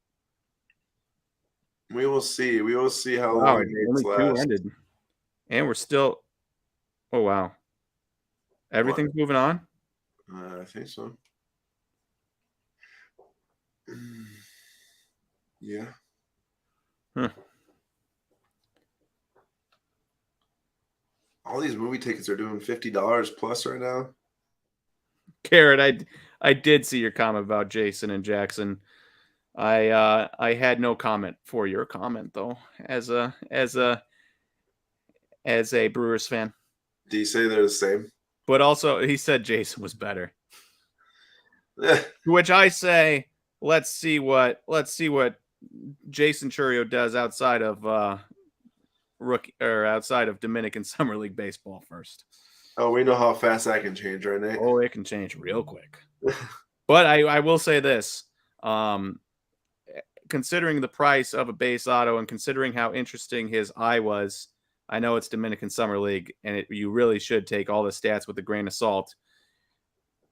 We will see. We will see how long only 2 ended. And we're still. Oh, wow. Everything's moving on? I think so. Yeah. Huh. All these movie tickets are doing $50 plus right now. Garrett, I did see your comment about Jason and Jackson I had no comment for your comment though, as a Brewers fan. Do you say they're the same? But also, he said Jason was better. Eh, To which I say, let's see what Jason Churio does outside of rookie or outside of Dominican Summer League baseball first. oh, we know how fast that can change, right, Nate? Oh, it can change real quick. But I will say this. Considering the price of a base auto and considering how interesting his eye was, I know it's Dominican Summer League, and you really should take all the stats with a grain of salt.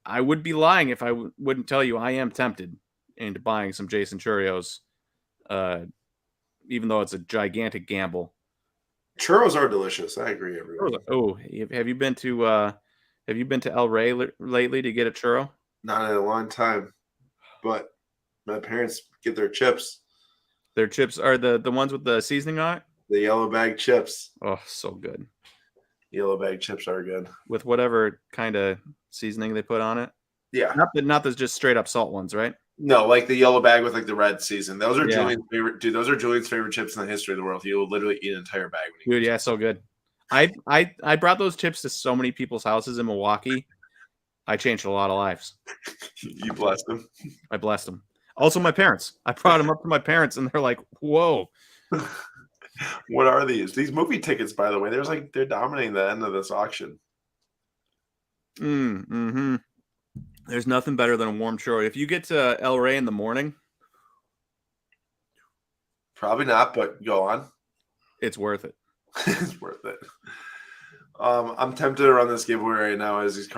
I would be lying if I wouldn't tell you I am tempted into buying some Jason Churios, even though it's a gigantic gamble. Churros are delicious. I agree, everyone. Oh, have you been to El Rey lately to get a churro? Not in a long time, but my parents get their chips. Their chips are the ones with the seasoning on it. The yellow bag chips. Oh, so good. Yellow bag chips are good. With whatever kind of seasoning they put on it. Yeah. Not the just straight up salt ones, right? No, like the yellow bag with like the red season. Those are Yeah. Julian's favorite. Dude, those are Julian's favorite chips in the history of the world. He will literally eat an entire bag. When he Dude, yeah, so good. I brought those chips to so many people's houses in Milwaukee. I changed a lot of lives. You blessed him. I blessed them. Also, my parents. I brought them up to my parents, and they're like, "Whoa." What are these? These movie tickets, by the way. They're dominating the end of this auction. Mm-hmm. There's nothing better than a warm churro. If you get to El Rey in the morning, Probably not, but go on. it's worth it. It's worth it. I'm tempted to run this giveaway right now as these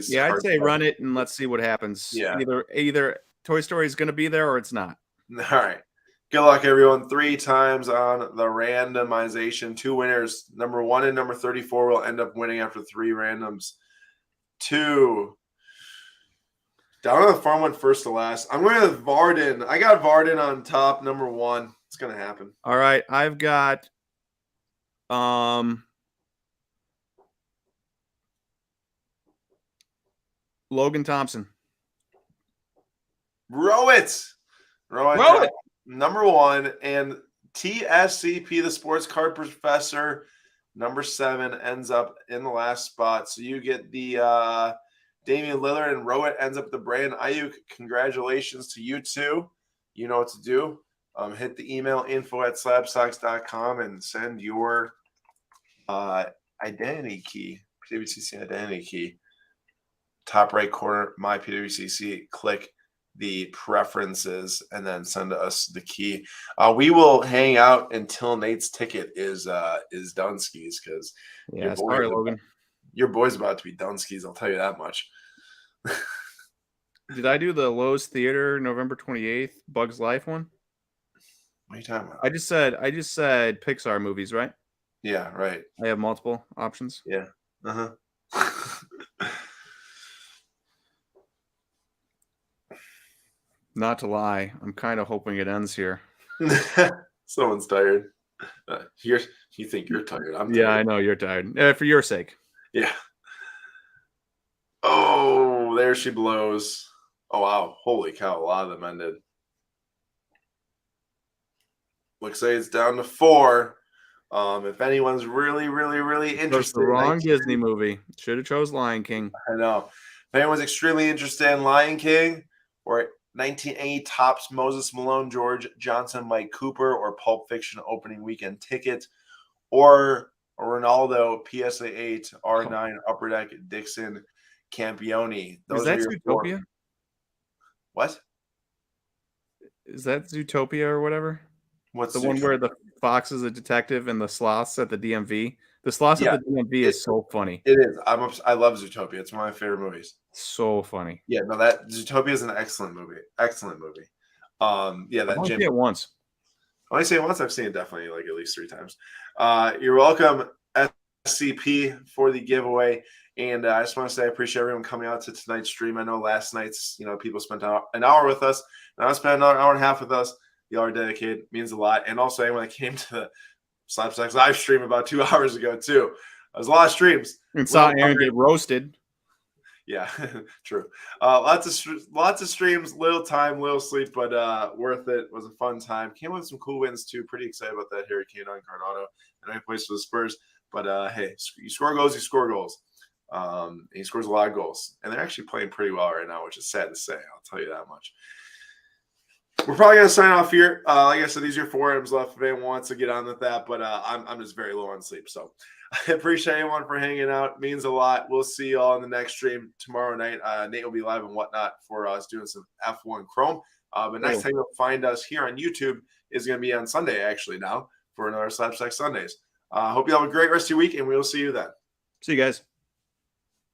Yeah, I'd cards say run it and let's see what happens. Yeah. Either Toy Story is going to be there or it's not. All right. Good luck, everyone. 3 times on the randomization. 2 winners. Number 1 and number 34 will end up winning after 3 randoms. 2. Down on the farm went first to last. I'm going to Varden. I got Varden on top, number 1. It's going to happen. All right. I've got Logan Thompson. Row it. Row it. Number 1. And TSCP, the sports card professor, number 7, ends up in the last spot. So you get the Damian Lillard, and Rowett ends up the Brandon Ayuk. Congratulations to you two. You know what to do. Hit the email info@slabstox.com and send your identity key, PWCC identity key. Top right corner, my PWCC. Click the preferences and then send us the key. We will hang out until Nate's ticket is done skis, because Sorry, Logan. Your boy's about to be done skis. I'll tell you that much. Did I do the Lowe's Theater November 28th Bugs Life one? What are you talking about? I just said Pixar movies, right? Yeah, right. I have multiple options. Yeah. Uh-huh. Not to lie, I'm kind of hoping it ends here. Someone's tired. You think you're tired. I'm tired. Yeah, I know you're tired. For your sake. Yeah. Oh, there she blows. Oh, wow. Holy cow. A lot of them ended. Looks like it's down to 4. If anyone's really interested. The wrong Disney movie. Should have chose Lion King. I know. If anyone's extremely interested in Lion King, or 1980 Topps Moses Malone, George Johnson, Mike Cooper, or Pulp Fiction opening weekend ticket, or Ronaldo PSA 8 R9 Upper Deck Dixon Campione. Is that Zootopia? 4. What? Is that Zootopia or whatever? What's the one where the fox is a detective and the sloths at the DMV? The sloths at the DMV is so funny. It is. I love Zootopia. It's one of my favorite movies. So funny. Yeah, no, that Zootopia is an excellent movie. Excellent movie. Yeah, that I've only seen it once. I only seen it once. I've seen it definitely like at least 3 times. You're welcome, SCP, for the giveaway. And I just want to say I appreciate everyone coming out to tonight's stream. I know last night's, people spent an hour with us. Now I spent another hour and a half with us. Y'all are dedicated. Means a lot. And also anyone that came to the SlabStox live stream about 2 hours ago too. There was a lot of streams. And saw Aaron get roasted. Yeah, true. Lots of streams, little time, little sleep, but worth it. Was a fun time. Came with some cool wins too. Pretty excited about that Hurricane on Cardano. And I plays for the Spurs. But hey, you score goals, you score goals. He scores a lot of goals, and they're actually playing pretty well right now, which is sad to say. I'll tell you that much. We're probably gonna sign off here. Like I said, these are 4 items left if anyone wants to get on with that. But I'm just very low on sleep, so I appreciate anyone for hanging out. It means a lot. We'll see you all in the next stream tomorrow night. Nate will be live and whatnot for us doing some F1 Chrome. But next time you'll find us here on YouTube is going to be on Sunday actually now for another SlabStox Sundays. Hope you have a great rest of your week, and we'll see you then. See you guys.